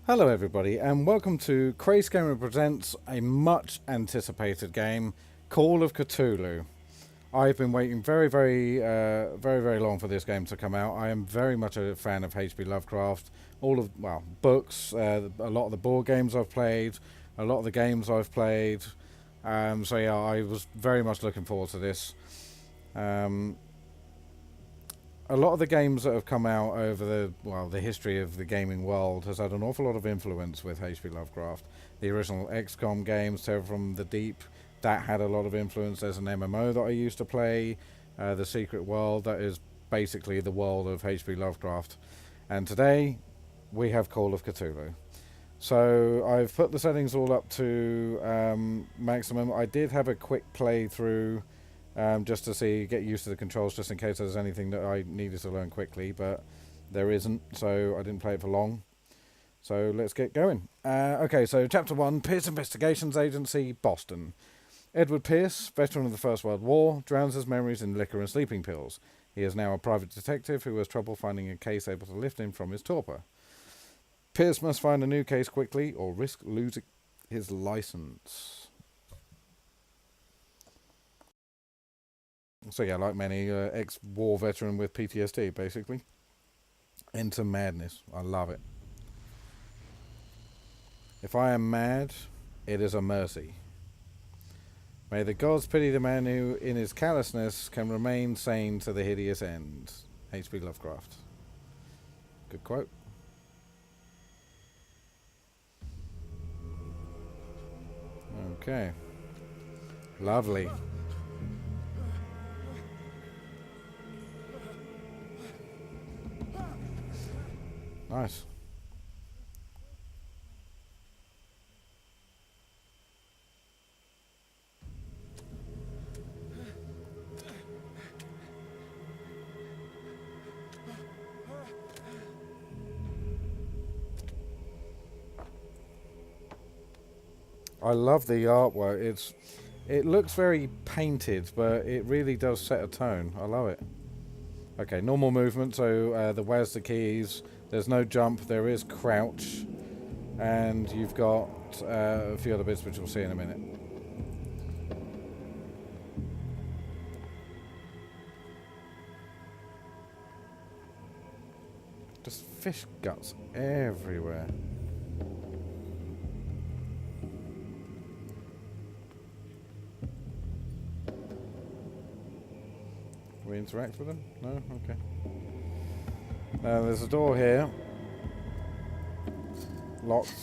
Hello everybody and welcome to Kraise presents a much anticipated game, Call of Cthulhu. I've been waiting very long for this game to come out. I am very much a fan of H.P. Lovecraft, books, a lot of the board games I've played, a lot of the games I've played. So yeah, I was very much looking forward to this. A lot of the games that have come out over the history of the gaming world has had an awful lot of influence with H.P. Lovecraft. The original XCOM games, Terror from the Deep, that had a lot of influence. There's an MMO that I used to play, The Secret World, that is basically the world of H.P. Lovecraft. And today, we have Call of Cthulhu. So I've put the settings all up to maximum. I did have a quick playthrough just to get used to the controls, just in case there's anything that I needed to learn quickly, but there isn't, so I didn't play it for long. So let's get going. Okay, so Chapter 1, Pierce Investigations Agency, Boston. Edward Pierce, veteran of the First World War, drowns his memories in liquor and sleeping pills. He is now a private detective who has trouble finding a case able to lift him from his torpor. Pierce must find a new case quickly or risk losing his license. So yeah, like many, ex-war veteran with PTSD, basically. Into madness. I love it. If I am mad, it is a mercy. May the gods pity the man who, in his callousness, can remain sane to the hideous end. H.P. Lovecraft. Good quote. Okay. Lovely. Nice. I love the artwork. It looks very painted, but it really does set a tone. I love it. Okay, normal movement, so the where's the keys. There's no jump, there is crouch, and you've got a few other bits which we'll see in a minute. Just fish guts everywhere. Can we interact with them? No? Okay. There's a door here. Locked.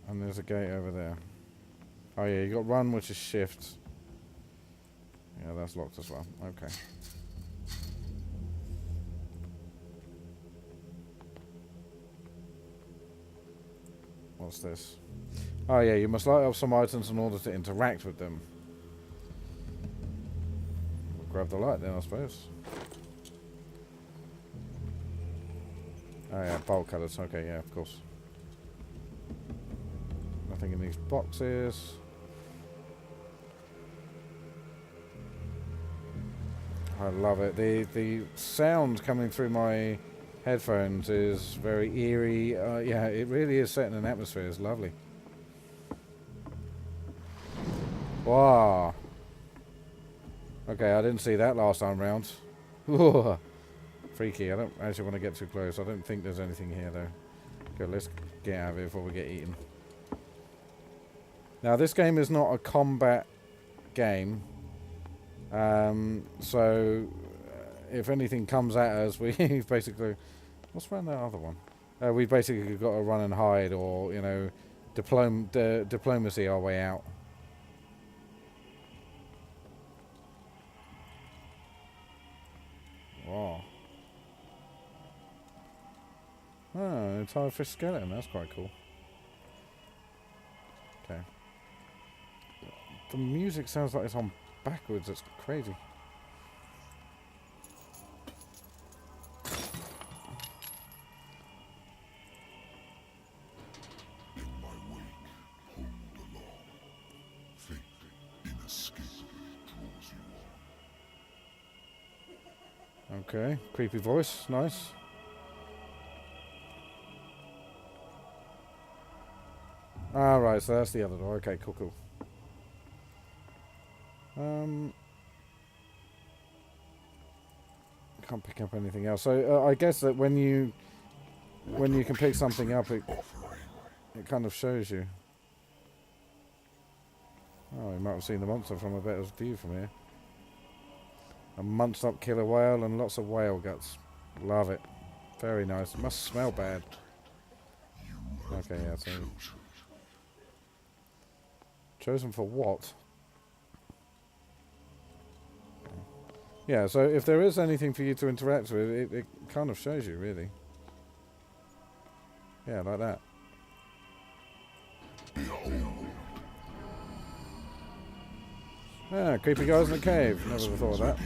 And there's a gate over there. Oh yeah, you got run, which is shift. Yeah, that's locked as well. Okay. What's this? Oh yeah, you must light up some items in order to interact with them. We'll grab the light then, I suppose. Oh yeah, bolt cutters. Okay, yeah, of course. Nothing in these boxes. I love it. The sound coming through my headphones is very eerie. Yeah, it really is setting an atmosphere. It's lovely. Wow. Okay, I didn't see that last time round. Ooh, freaky. I don't actually want to get too close. I don't think there's anything here though. Good, let's get out of here before we get eaten. Now this game is not a combat game. So if anything comes at us, we basically... What's around that other one? We've basically got to run and hide or, you know, diplomacy our way out. Wow. Oh, entire fish skeleton. That's quite cool. Okay. The music sounds like it's on backwards. It's crazy. Okay, creepy voice, nice. Ah, right, so that's the other door. Okay, cool, cool. Can't pick up anything else. So I guess that when you can pick something up, it kind of shows you. Oh, you might have seen the monster from a better view from here. A munched up killer whale and lots of whale guts. Love it. Very nice. It must smell bad. Okay, yeah, so... Chosen for what? Yeah, so if there is anything for you to interact with, it kind of shows you, really. Yeah, like that. Ah, creepy guys in a cave. Never would have thought of that.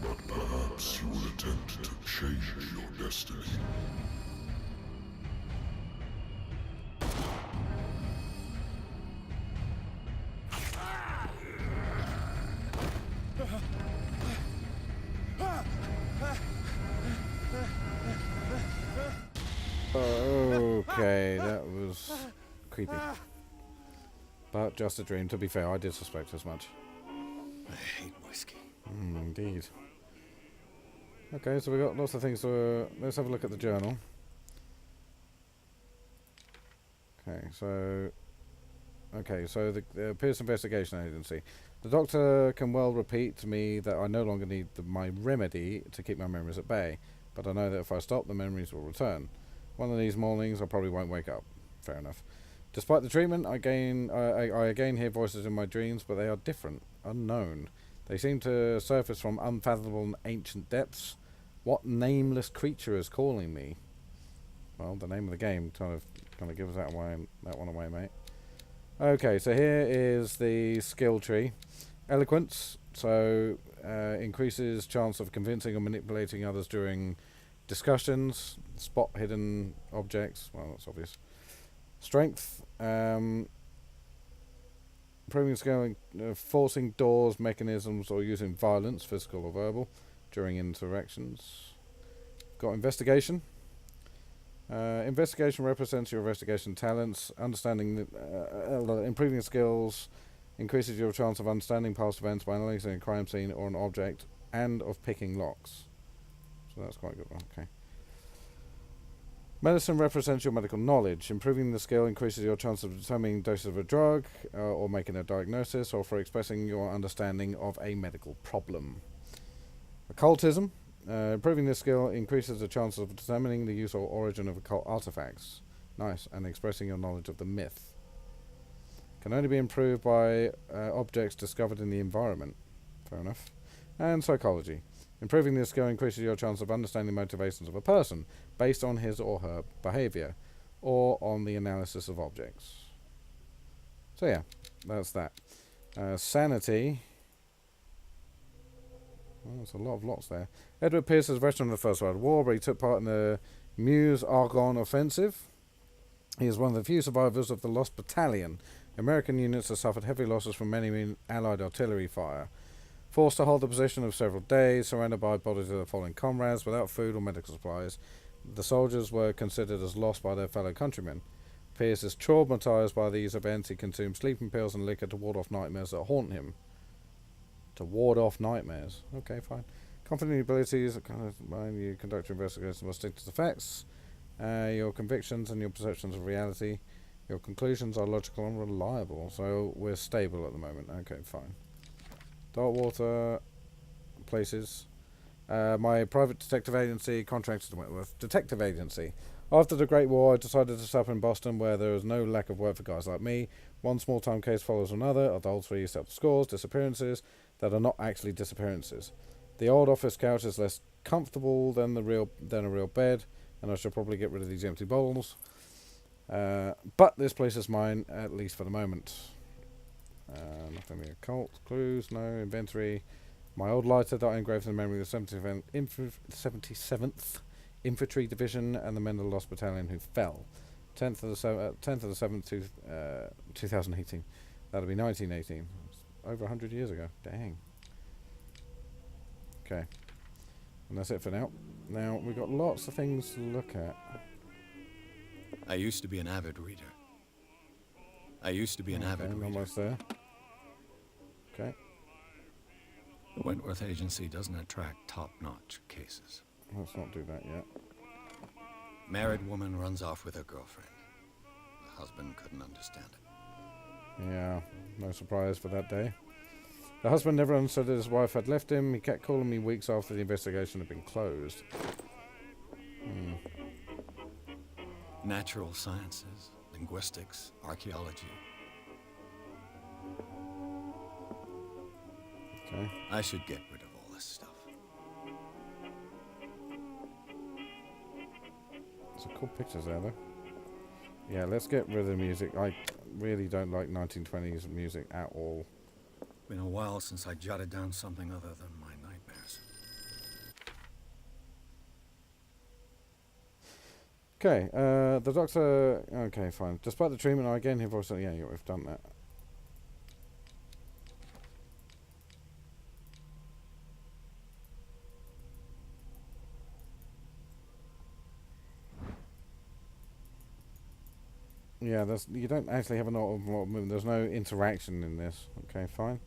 But perhaps you will attempt to change your destiny. Okay, that was creepy. But just a dream. To be fair, I did suspect as much. I hate whiskey. Indeed. Okay, so we got lots of things to... let's have a look at the journal. Okay, so the Pierce Investigation Agency. The doctor can well repeat to me that I no longer need my remedy to keep my memories at bay, but I know that if I stop, the memories will return. One of these mornings, I probably won't wake up. Fair enough. Despite the treatment, I again hear voices in my dreams, but they are different, unknown. They seem to surface from unfathomable and ancient depths. What nameless creature is calling me? Well, the name of the game kind of gives that one away, mate. Okay, so here is the skill tree. Eloquence, so increases chance of convincing or manipulating others during discussions. Spot hidden objects. Well, that's obvious. Strength, improving skill, forcing doors, mechanisms, or using violence, physical or verbal, during interactions. Got investigation. Investigation represents your investigation talents. Understanding, improving skills increases your chance of understanding past events by analysing a crime scene or an object, and of picking locks. So that's quite a good one. Okay. Medicine represents your medical knowledge. Improving the skill increases your chance of determining doses of a drug, or making a diagnosis, or for expressing your understanding of a medical problem. Occultism. Improving this skill increases the chance of determining the use or origin of occult artifacts. Nice. And expressing your knowledge of the myth. Can only be improved by objects discovered in the environment. Fair enough. And psychology. Improving this skill increases your chance of understanding motivations of a person based on his or her behaviour, or on the analysis of objects. So yeah, that's that. Sanity. Well, there's a lot of lots there. Edward Pierce is a veteran of the First World War, but he took part in the Meuse-Argonne offensive. He is one of the few survivors of the Lost Battalion. American units have suffered heavy losses from enemy Allied artillery fire. Forced to hold the position of several days, surrounded by bodies of their fallen comrades, without food or medical supplies, the soldiers were considered as lost by their fellow countrymen. Pierce is traumatized by these events. He consumes sleeping pills and liquor to ward off nightmares that haunt him. To ward off nightmares. Okay, fine. Confident in your abilities, you conduct your investigations must stick to the facts. Your convictions and your perceptions of reality. Your conclusions are logical and reliable. So we're stable at the moment. Okay, fine. Darkwater places. My private detective agency contracted to Wentworth. Detective agency. After the Great War, I decided to set up in Boston, where there is no lack of work for guys like me. One small-time case follows another. Adultery, settle scores, disappearances that are not actually disappearances. The old office couch is less comfortable than a real bed, and I should probably get rid of these empty bottles. But this place is mine, at least for the moment. Nothing in the occult. Clues, no. Inventory. My old lighter that I engraved in the memory of the 77th Infantry Division and the men of the Lost Battalion who fell. 10th of the 7th, 2018. That'll be 1918. over 100 years ago. Dang. Okay. And that's it for now. Now, we've got lots of things to look at. I used to be an avid reader. Almost there. Okay. The Wentworth Agency doesn't attract top-notch cases. Let's not do that yet. Married woman runs off with her girlfriend. The husband couldn't understand it. Yeah, no surprise for that day. The husband never understood that his wife had left him. He kept calling me weeks after the investigation had been closed. Natural sciences, linguistics, archaeology. Okay. I should get rid of all this stuff. Some cool pictures there, though. Yeah, let's get rid of the music. I really don't like 1920s music at all. Been a while since I jotted down something other than my nightmares. Okay, the doctor... Okay, fine. Despite the treatment, I again have also... Yeah, we've done that. Yeah, you don't actually have a lot of movement. There's no interaction in this. Okay, fine.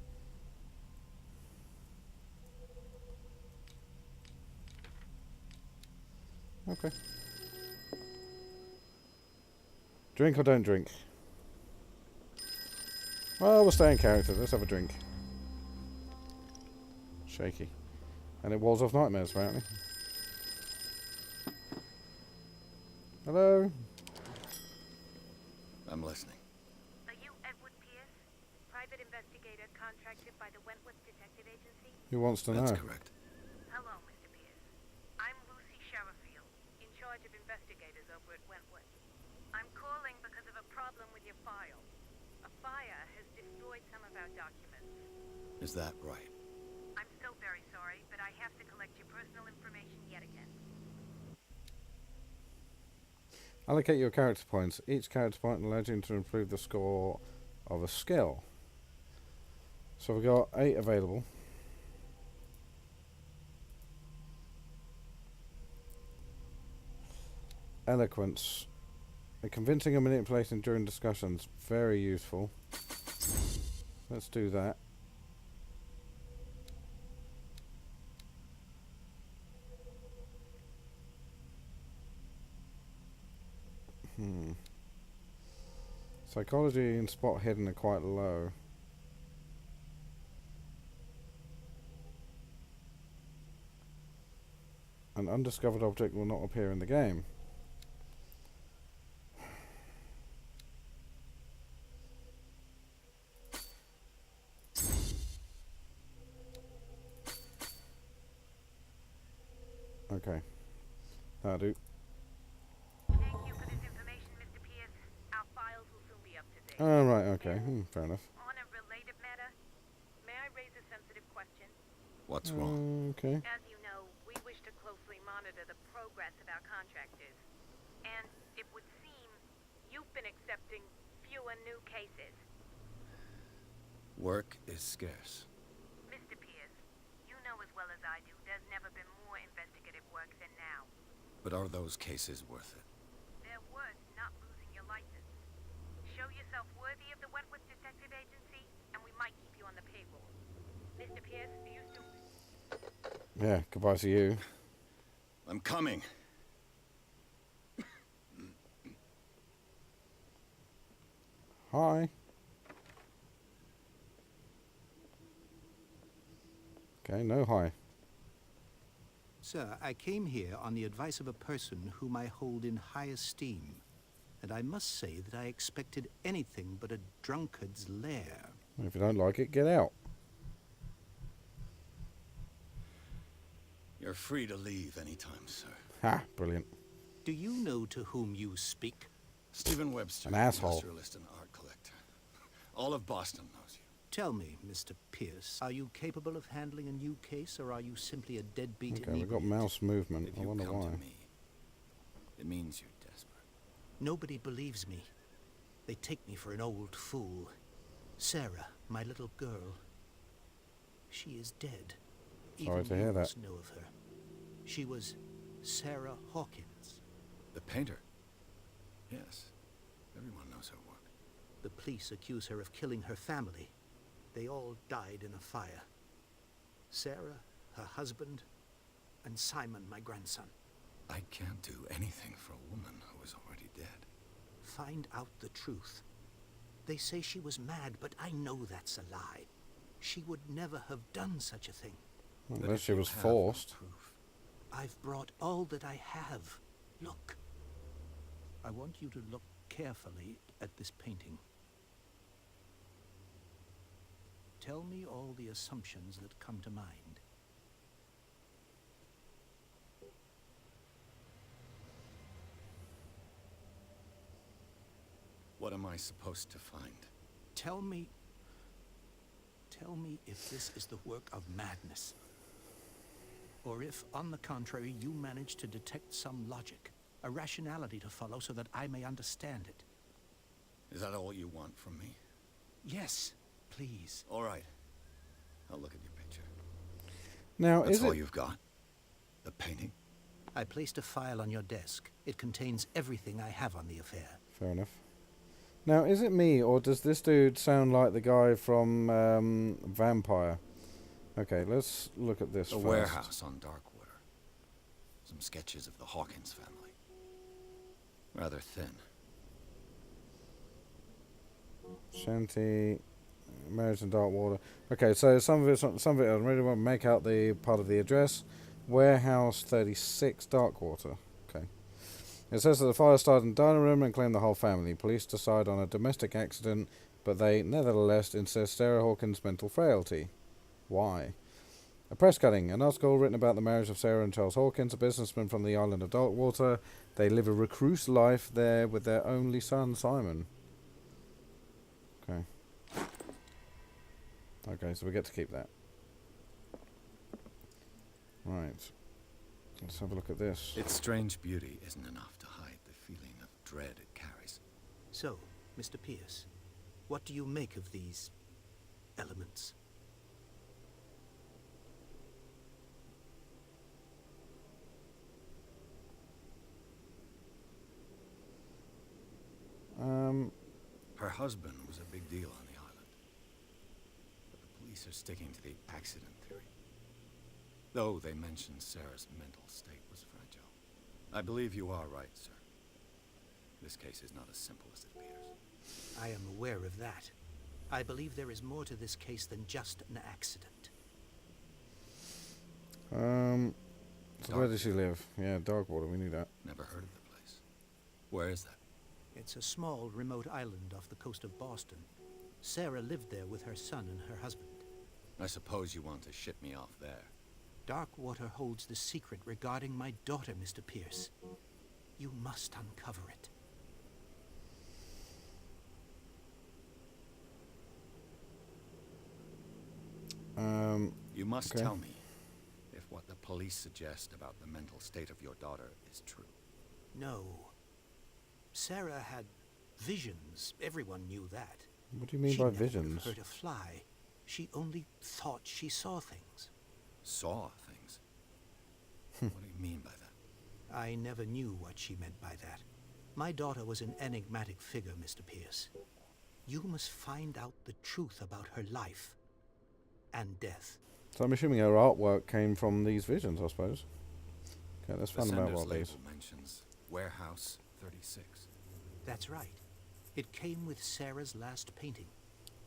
Okay. Drink or don't drink? Well, we'll stay in character. Let's have a drink. Shaky. And it walls off nightmares, apparently. Hello? I'm listening. Are you Edward Pierce, Private Investigator contracted by the Wentworth Detective Agency? Who wants to know? That's correct. Hello, Mr. Pierce. I'm Lucy Sherifield, in charge of investigators over at Wentworth. I'm calling because of a problem with your file. A fire has destroyed some of our documents. Is that right? I'm so very sorry, but I have to collect your personal information yet again. Allocate your character points. Each character point allows you to improve the score of a skill. So we've got 8 available. Eloquence. Convincing and manipulating during discussions. Very useful. Let's do that. Psychology and spot hidden are quite low. An undiscovered object will not appear in the game. Okay. That'll do. Thank you for this information, Mr. Pierce. Our files will soon be up to date. Oh, right, okay. Fair enough. On a related matter, may I raise a sensitive question? What's wrong? Okay. As you know, we wish to closely monitor the progress of our contractors. And it would seem you've been accepting fewer new cases. Work is scarce. Mr. Pierce, you know as well as I do there's never been more investigative work than now. But are those cases worth it? They're worth not losing your license. Show yourself worthy of the Wentworth Detective Agency, and we might keep you on the payroll. Mr. Pierce, do you still... Yeah, goodbye to you. I'm coming. Hi. Okay, no hi. Sir, I came here on the advice of a person whom I hold in high esteem, and I must say that I expected anything but a drunkard's lair. If you don't like it, get out. You're free to leave anytime, sir. Ha, brilliant. Do you know to whom you speak? Stephen Webster, An asshole. industrialist and art collector. All of Boston knows you. Tell me, Mr. Pierce, are you capable of handling a new case, or are you simply a deadbeat Okay, we've got inebriate? mouse movement. If I you wonder come why. to me, it means you're desperate. Nobody believes me. They take me for an old fool. Sarah, my little girl, she is dead. Sorry to Even hear you that. must know of her. She was Sarah Hawkins. The painter? Yes. Everyone knows her work. The police accuse her of killing her family. They all died in a fire. Sarah, her husband, and Simon, my grandson. I can't do anything for a woman who is already dead. Find out the truth. They say she was mad, but I know that's a lie. She would never have done such a thing. But Unless if she you was have forced. no proof, I've brought all that I have. Look. I want you to look carefully at this painting. Tell me all the assumptions that come to mind. what am I supposed to find? Tell me if this is the work of madness. Or if, on the contrary, you manage to detect some logic, a rationality to follow so that I may understand it. Is that all you want from me? Yes, please. All right. I'll look at your picture. Now, That's is all it... you've got? The painting? I placed a file on your desk. It contains everything I have on the affair. Fair enough. Now, is it me, or does this dude sound like the guy from Vampire? Okay, let's look at this A first. warehouse on Darkwater. Some sketches of the Hawkins family. Rather thin. Shanty, marriage in Darkwater. Okay, so some of it I really want to make out the part of the address. Warehouse 36, Darkwater. Okay. It says that the fire started in the dining room and claimed the whole family. Police decide on a domestic accident, but they nevertheless insist Sarah Hawkins' mental frailty. Why? A press cutting. An article written about the marriage of Sarah and Charles Hawkins, a businessman from the island of Darkwater. They live a recluse life there with their only son, Simon. Okay. Okay, so we get to keep that. Right. Let's have a look at this. Its strange beauty isn't enough to hide the feeling of dread it carries. So, Mr. Pierce, what do you make of these elements? Her husband was a big deal on the island. But the police are sticking to the accident theory. Though they mentioned Sarah's mental state was fragile. I believe you are right, sir. This case is not as simple as it appears. I am aware of that. I believe there is more to this case than just an accident. So where does she live? Yeah, Darkwater, we knew that. Never heard of the place. Where is that? It's a small, remote island off the coast of Boston. Sarah lived there with her son and her husband. I suppose you want to ship me off there. Darkwater holds the secret regarding my daughter, Mr. Pierce. You must uncover it. You must okay. tell me if what the police suggest about the mental state of your daughter is true. No. Sarah had visions. Everyone knew that. What do you mean She by never would have visions? hurt a fly. She only thought she saw things. Saw things? What do you mean by that? I never knew what she meant by that. My daughter was an enigmatic figure, Mr. Pierce. You must find out the truth about her life and death. So I'm assuming her artwork came from these visions, I suppose. Okay, let's The find out sender's what these. label mentions Warehouse 36. That's right. It came with Sarah's last painting.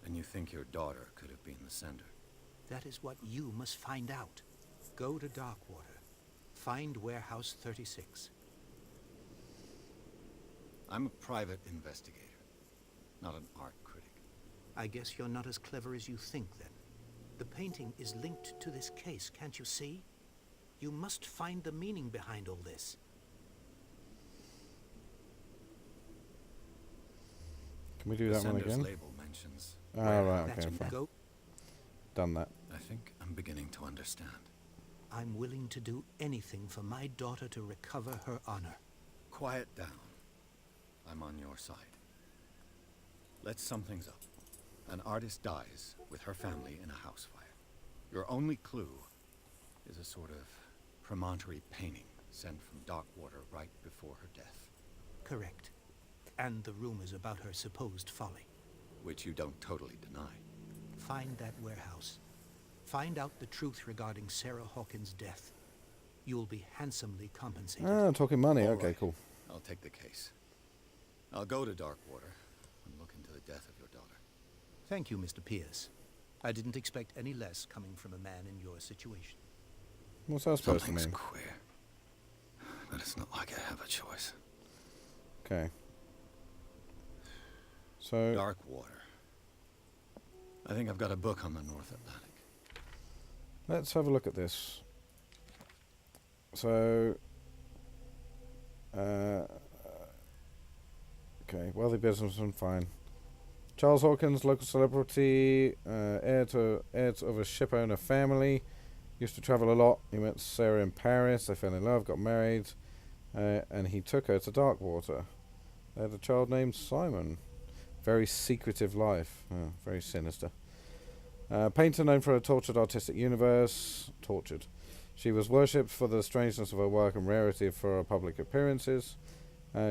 And you think your daughter could have been the sender? That is what you must find out. Go to Darkwater. Find Warehouse 36. I'm a private investigator, not an art critic. I guess you're not as clever as you think, then. The painting is linked to this case, can't you see? You must find the meaning behind all this. Can we do The that one sender's again? label mentions. Ah, right, That's okay, fine. go. Done that. I think I'm beginning to understand. I'm willing to do anything for my daughter to recover her honor. Quiet down. I'm on your side. Let's sum things up. An artist dies with her family in a house fire. Your only clue is a sort of promontory painting sent from Darkwater right before her death. Correct. And the rumors about her supposed folly. Which you don't totally deny. Find that warehouse. Find out the truth regarding Sarah Hawkins' death. You'll be handsomely compensated. Ah, talking money. All Okay, right. cool. I'll take the case. I'll go to Darkwater and look into the death of your daughter. Thank you, Mr. Pierce. I didn't expect any less coming from a man in your situation. What's that supposed to Something's mean? queer. But it's not like I have a choice. Okay. So, Darkwater. I think I've got a book on the North Atlantic. let's have a look at this. So, okay, wealthy businessman, fine. Charles Hawkins, local celebrity, heir of a ship owner family. Used to travel a lot. He met Sarah in Paris. They fell in love, got married, and he took her to Darkwater. They had a child named Simon. Very secretive life. Oh, very sinister. Painter known for her tortured artistic universe. Tortured. She was worshipped for the strangeness of her work and rarity for her public appearances.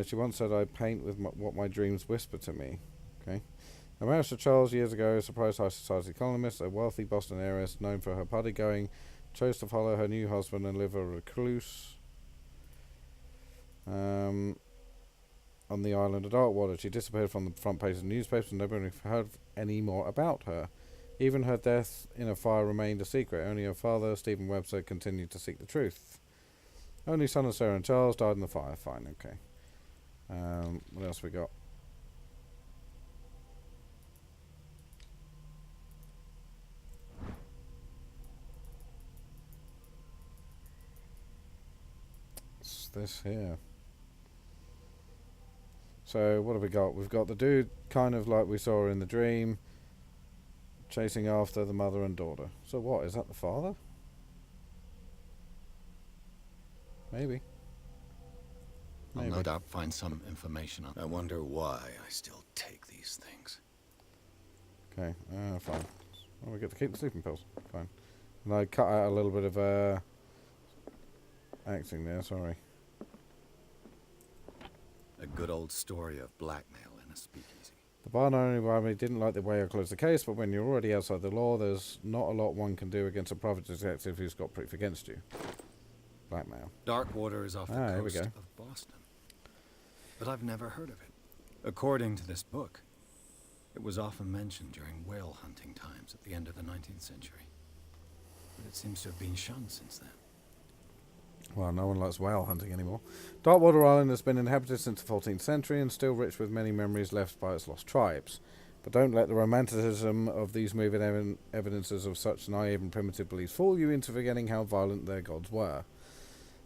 She once said, "I paint with what my dreams whisper to me." Okay. Her marriage to Charles years ago surprised high society columnists. A wealthy Boston heiress known for her party-going chose to follow her new husband and live a recluse on the island of Darkwater. She disappeared from the front page of the newspapers and nobody heard any more about her. Even her death in a fire remained a secret. Only her father, Stephen Webster, continued to seek the truth. Only son of Sarah and Charles died in the fire. Fine, okay. What else we got? What's this here? So, what have we got? We've got the dude kind of like we saw in the dream, chasing after the mother and daughter. So what, is that the father? Maybe. I'll Maybe. no doubt find some information on. I wonder why I still take these things. Okay, fine. Oh, we get to keep the sleeping pills. Fine. And I cut out a little bit of acting there, sorry. A good old story of blackmail in a speakeasy. The bar not only didn't like the way I closed the case, but when you're already outside the law, there's not a lot one can do against a private detective who's got proof against you. Blackmail. Darkwater is off the Here we coast go. of Boston. But I've never heard of it. According to this book, it was often mentioned during whale hunting times at the end of the 19th century. But it seems to have been shunned since then. Well, no one likes whale hunting anymore. Darkwater Island has been inhabited since the 14th century and still rich with many memories left by its lost tribes. But don't let the romanticism of these moving evidences of such naive and primitive beliefs fool you into forgetting how violent their gods were.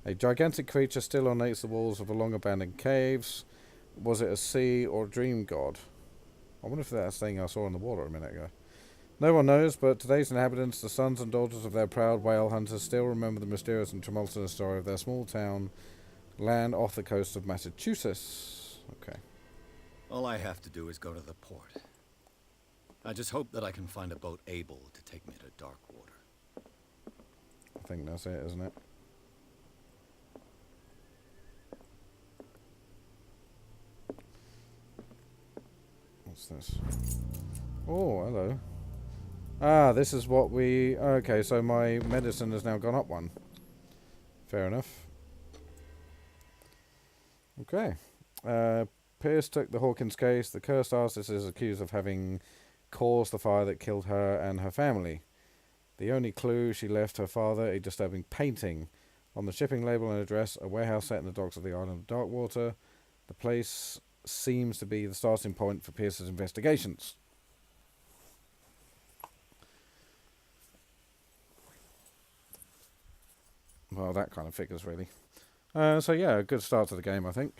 A gigantic creature still ornates the walls of the long-abandoned caves. Was it a sea or a dream god? I wonder if that's the thing I saw in the water a minute ago. No one knows, but today's inhabitants, the sons and daughters of their proud whale hunters, still remember the mysterious and tumultuous story of their small town land off the coast of Massachusetts. Okay. All I have to do is go to the port. I just hope that I can find a boat able to take me to Darkwater. I think that's it, isn't it? What's this? Oh, hello. Ah, this is what we... Okay, so my medicine has now gone up one. Fair enough. Okay. Pierce took the Hawkins case. The cursed artist is accused of having caused the fire that killed her and her family. The only clue, she left her father a disturbing painting. On the shipping label and address, a warehouse set in the docks of the island of Darkwater. The place seems to be the starting point for Pierce's investigations. Well, that kind of figures, really. So yeah, a good start to the game, I think.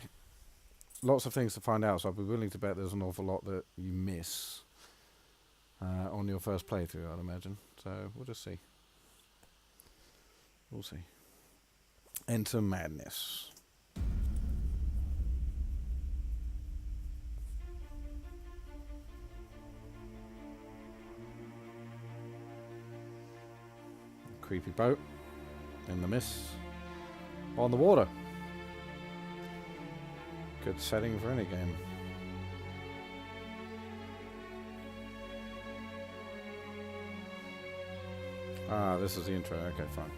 Lots of things to find out, so I'd be willing to bet there's an awful lot that you miss on your first playthrough, I'd imagine. So we'll just see. We'll see. Enter Madness. creepy boat in the mist on the water. Good setting for any game. Ah, this is the intro. Okay, fine.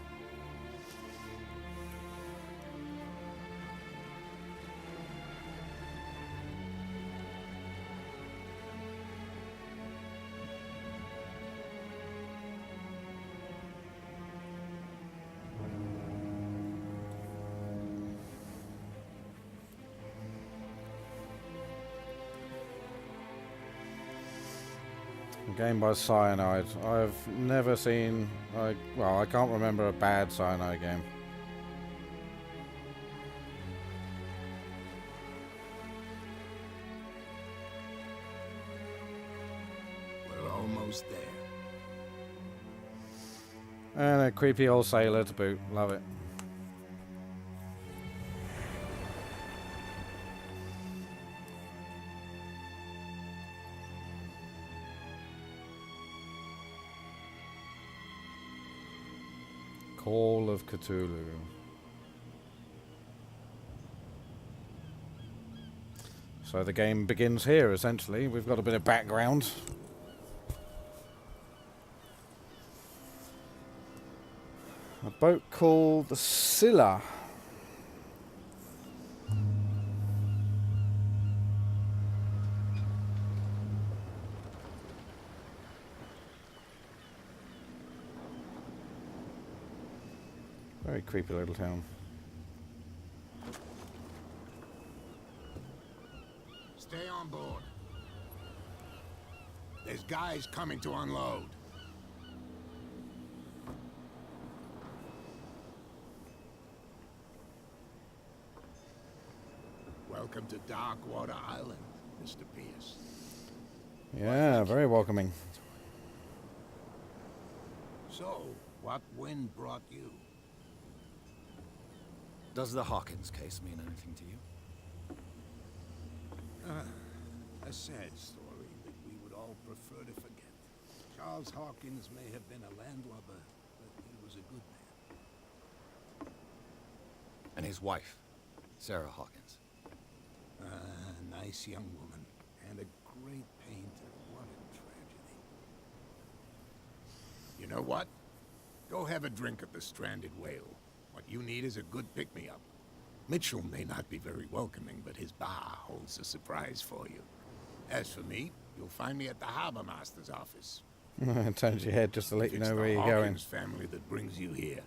Game by Cyanide. I've never seen... well, I can't remember a bad Cyanide game. We're almost there. And a creepy old sailor to boot. Love it. Call of Cthulhu. So the game begins here, essentially. We've got a bit of background. A boat called the Scylla. Very creepy little town. Stay on board. There's guys coming to unload. Welcome to Darkwater Island, Mr. Pierce. Yeah, very welcoming. So, what wind brought you? Does the Hawkins case mean anything to you? A sad story that we would all prefer to forget. Charles Hawkins may have been a landlubber, but he was a good man. And his wife, Sarah Hawkins. Nice young woman, and a great painter. What a tragedy. You know what? Go have a drink at the Stranded Whale. What you need is a good pick-me-up. Mitchell may not be very welcoming, but his bar holds a surprise for you. As for me, you'll find me at the Harbor Master's office. Turns your head just to let you know where you're It's the going. Hawkins family that brings you here.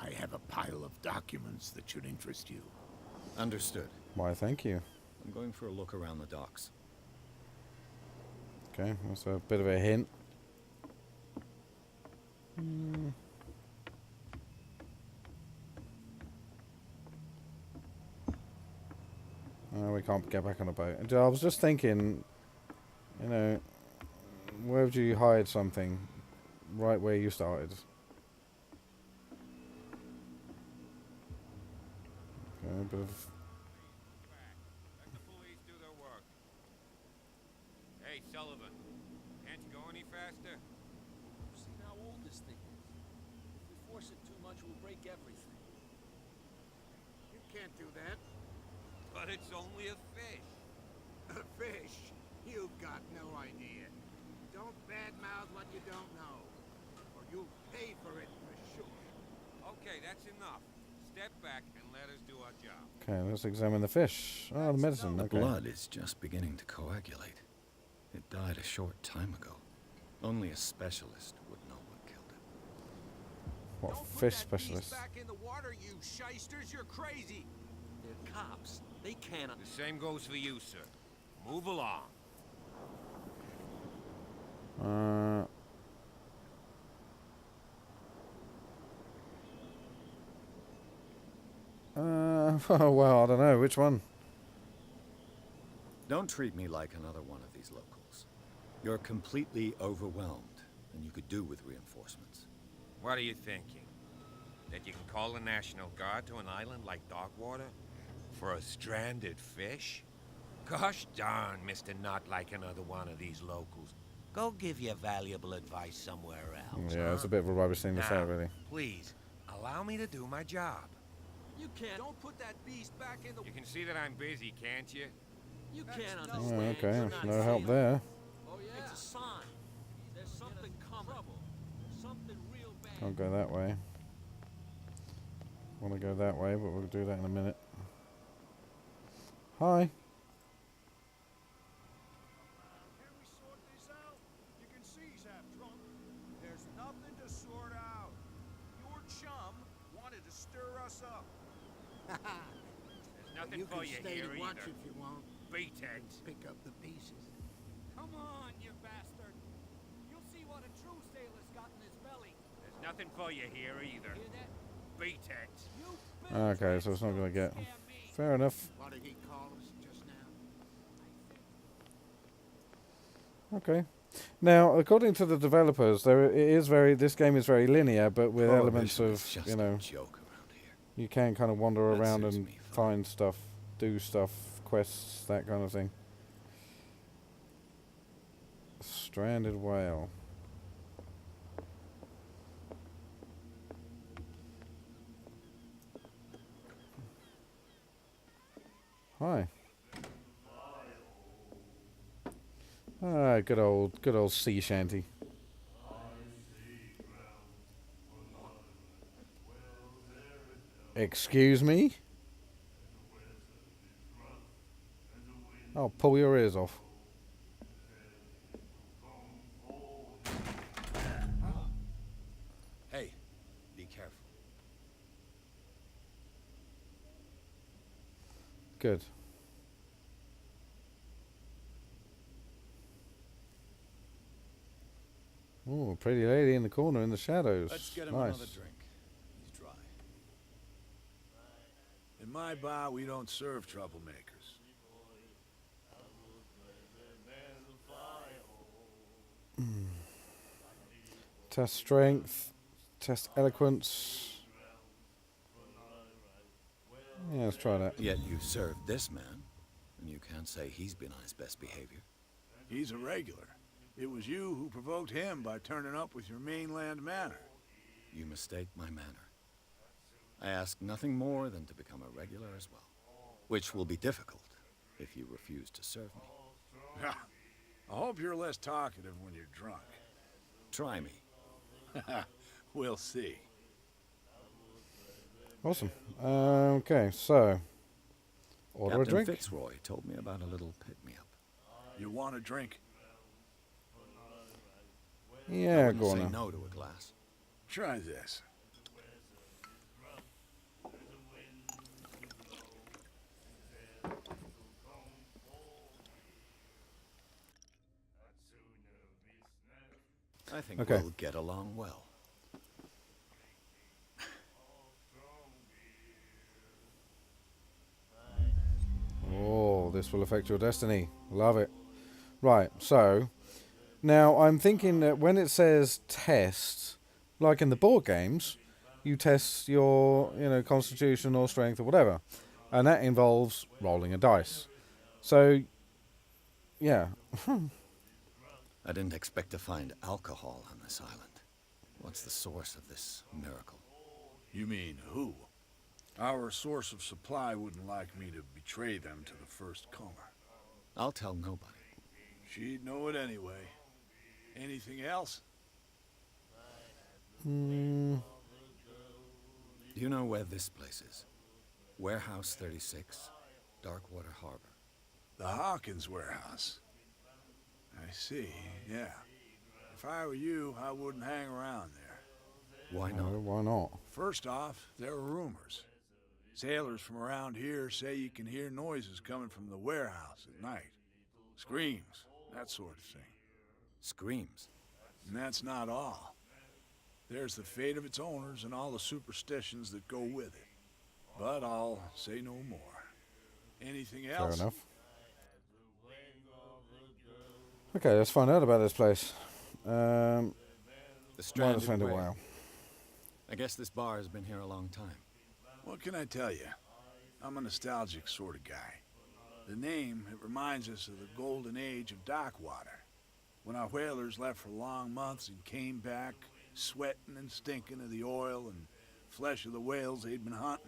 I have a pile of documents that should interest you. Understood. Why, thank you. I'm going for a look around the docks. Okay, that's a bit of a hint. We can't get back on a boat. I was just thinking, you know, where would you hide something? Right where you started. Okay, a bit of... Let the police do their work. Hey, Sullivan, can't you go any faster? See how old this thing is. If we force it too much, we'll break everything. You can't do that. But it's only a fish. A fish? You've got no idea. Don't badmouth what you don't know, or you'll pay for it for sure. Okay, that's enough. Step back and let us do our job. Okay, let's examine the fish. Oh, the medicine, The okay. blood is just beginning to coagulate. It died a short time ago. Only a specialist would know what killed it. What, fish specialist? Back in the water, you shysters! You're crazy. They're cops. They can't. The same goes for you, sir. Move along. Well, I don't know. Which one? Don't treat me like another one of these locals. You're completely overwhelmed, and you could do with reinforcements. What are you thinking? That you can call the National Guard to an island like Darkwater? For a stranded fish? Gosh darn, Mr. Not like another one of these locals. Go give your valuable advice somewhere else. Yeah, it's a bit of a rubbish thing to say, Now, really. please, allow me to do my job. You can't. Don't put that beast back in the. You can see that I'm busy, can't you? You can't Oh, understand. okay, You're not no help seeing. there. Oh yeah. It's a sign. There's something coming. Something real bad. Can't go that way. Want to go that way, but we'll do that in a minute. Hi. Can we sort this out? You can see he's half drunk. There's nothing to sort out. Your chum wanted to stir us up. There's nothing You for can you stay here to watch either. if you want. Beat it. Pick up the pieces. Come on, you bastard. You'll see what a true sailor's got in his belly. There's nothing for you here either. Hear that? Beat it. You Okay, so it's not going to get... Fair enough. What did he call us just now? Okay. Now, according to the developers, this game is very linear, but with elements Prohibition of, is just you a know, joke around here. you can kind of wander That around suits and me fine. find stuff, do stuff, quests, that kind of thing. Stranded whale. Hi. Ah, good old sea shanty. Excuse me? Oh, pull your ears off. Hey, be careful. Good. Oh, pretty lady in the corner in the shadows. Let's get him nice. another drink. He's dry. In my bar, we don't serve troublemakers. Test strength. Test eloquence. Yeah, let's try that. Yet you served this man, and you can't say he's been on his best behavior. He's a regular. It was you who provoked him by turning up with your mainland manner. You mistake my manner. I ask nothing more than to become a regular as well, which will be difficult if you refuse to serve me. I hope you're less talkative when you're drunk. Try me. We'll see. Awesome. Okay, so order Captain a drink. Fitzroy told me about a little pick-me-up. You want a drink? I Yeah, wouldn't go on say now. no to a glass. Try this. I think Okay. we'll get along well. Oh, this will affect your destiny. Love it. Right, so now I'm thinking that when it says test, like in the board games, you test your, constitution or strength or whatever, and that involves rolling a dice. So, yeah. I didn't expect to find alcohol on this island. What's the source of this miracle? You mean who? Our source of supply wouldn't like me to betray them to the first comer. I'll tell nobody. She'd know it anyway. Anything else? Do you know where this place is? Warehouse 36, Darkwater Harbor. The Hawkins warehouse. I see, yeah. If I were you, I wouldn't hang around there. Why not? Why not? First off, there are rumors. Sailors from around here say you can hear noises coming from the warehouse at night. Screams, that sort of thing. Screams. And that's not all. There's the fate of its owners and all the superstitions that go with it. But I'll say no more. Anything Fair else? enough. Okay, let's find out about this place. The Stranded Stranded Whale. Whale. I guess this bar has been here a long time. What can I tell you? I'm a nostalgic sort of guy. The name, it reminds us of the golden age of Darkwater. when our whalers left for long months and came back sweating and stinking of the oil and flesh of the whales they'd been hunting.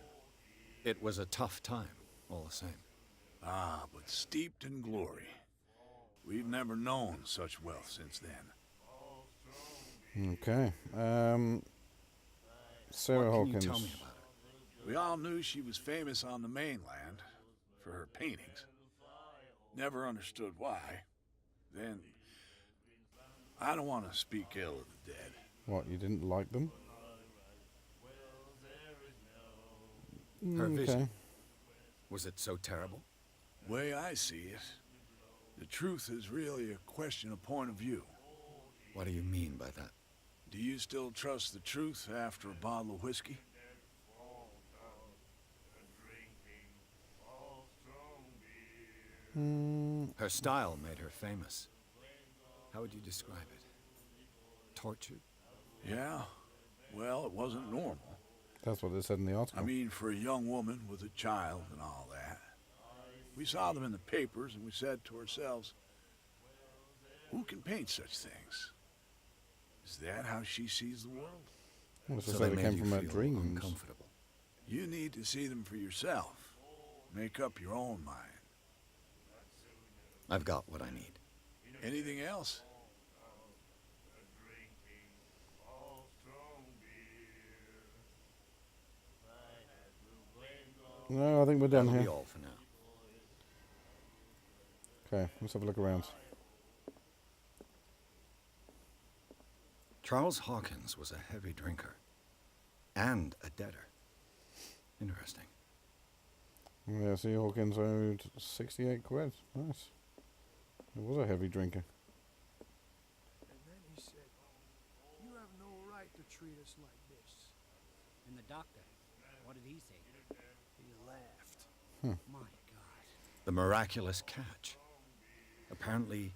It was a tough time, all the same. Ah, but steeped in glory. We've never known such wealth since then. Okay. Sarah What can Hawkins. you tell me about her? We all knew she was famous on the mainland for her paintings. Never understood why. Then, I don't want to speak ill of the dead. What, you didn't like them? Her Okay. vision. Was it so terrible? Way I see it, the truth is really a question of point of view. What do you mean by that? Do you still trust the truth after a bottle of whiskey? Her style made her famous. How would you describe it? Tortured? Yeah. Well, it wasn't normal. That's what they said in the article. I mean, for a young woman with a child and all that. We saw them in the papers and we said to ourselves, who can paint such things? Is that how she sees the world? Well, it's So just they like they made came you from her feel dreams. uncomfortable. You need to see them for yourself. Make up your own mind. I've got what I need. Anything else? No, I think we're done That'll be here. all for now. Okay, let's have a look around. Charles Hawkins was a heavy drinker. And a debtor. Interesting. Yeah, see, Hawkins owed 68 quid. Nice. He was a heavy drinker. And then he said, "You have no right to treat us like this." And the doctor, what did he say? He laughed. My God. The miraculous catch. Apparently,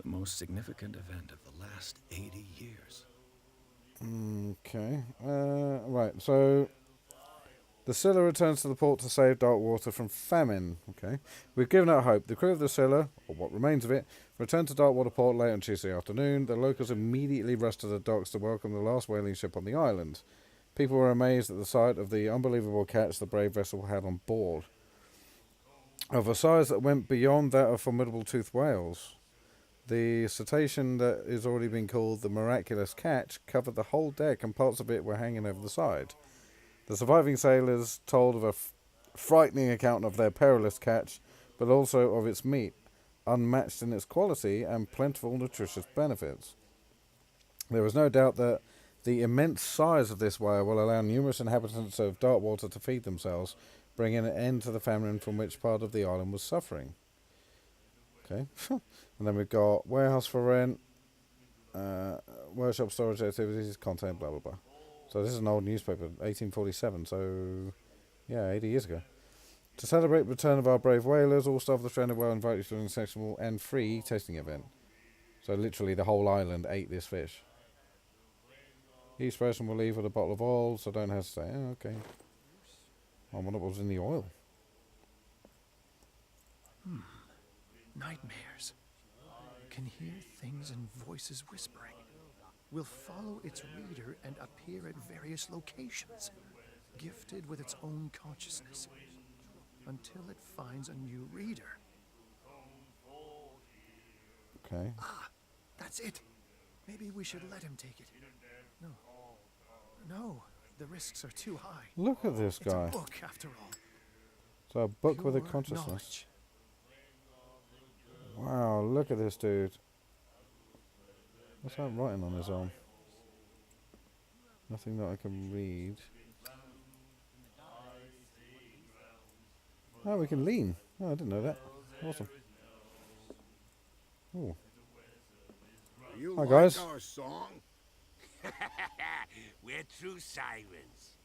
the most significant event of the last 80 years. Okay. Right, so the Scylla returns to the port to save Darkwater from famine. Okay. We've given out hope. The crew of the Scylla, or what remains of it, returned to Darkwater port late on Tuesday afternoon. The locals immediately rushed to the docks to welcome the last whaling ship on the island. People were amazed at the sight of the unbelievable catch the brave vessel had on board, of a size that went beyond that of formidable toothed whales. The cetacean that is already been called the miraculous catch covered the whole deck, and parts of it were hanging over the side. The surviving sailors told of a frightening account of their perilous catch, but also of its meat, unmatched in its quality and plentiful nutritious benefits. There is no doubt that the immense size of this whale will allow numerous inhabitants of Darkwater to feed themselves, bringing an end to the famine from which part of the island was suffering. Okay. And then we've got warehouse for rent, workshop storage activities, content, blah, blah, blah. So this is an old newspaper, 1847, so, yeah, 80 years ago. To celebrate the return of our brave whalers, all staff of the stranded whale invite you to an exceptional and free tasting event. So literally the whole island ate this fish. Each person will leave with a bottle of oil, so don't hesitate. Oh, okay. I wonder what was in the oil. Nightmares. Can hear things and voices whispering. Will follow its reader and appear at various locations, gifted with its own consciousness, until it finds a new reader. Okay. Ah, that's it. Maybe we should let him take it. No, the risks are too high. Look at this guy. It's a book, after all. So a book with a Pure consciousness. knowledge. Wow, look at this dude. What's that writing on his arm? Nothing that I can read. Oh, we can lean. Oh, I didn't know that. Awesome. Oh. You Hi, like guys. our song? We're true sirens.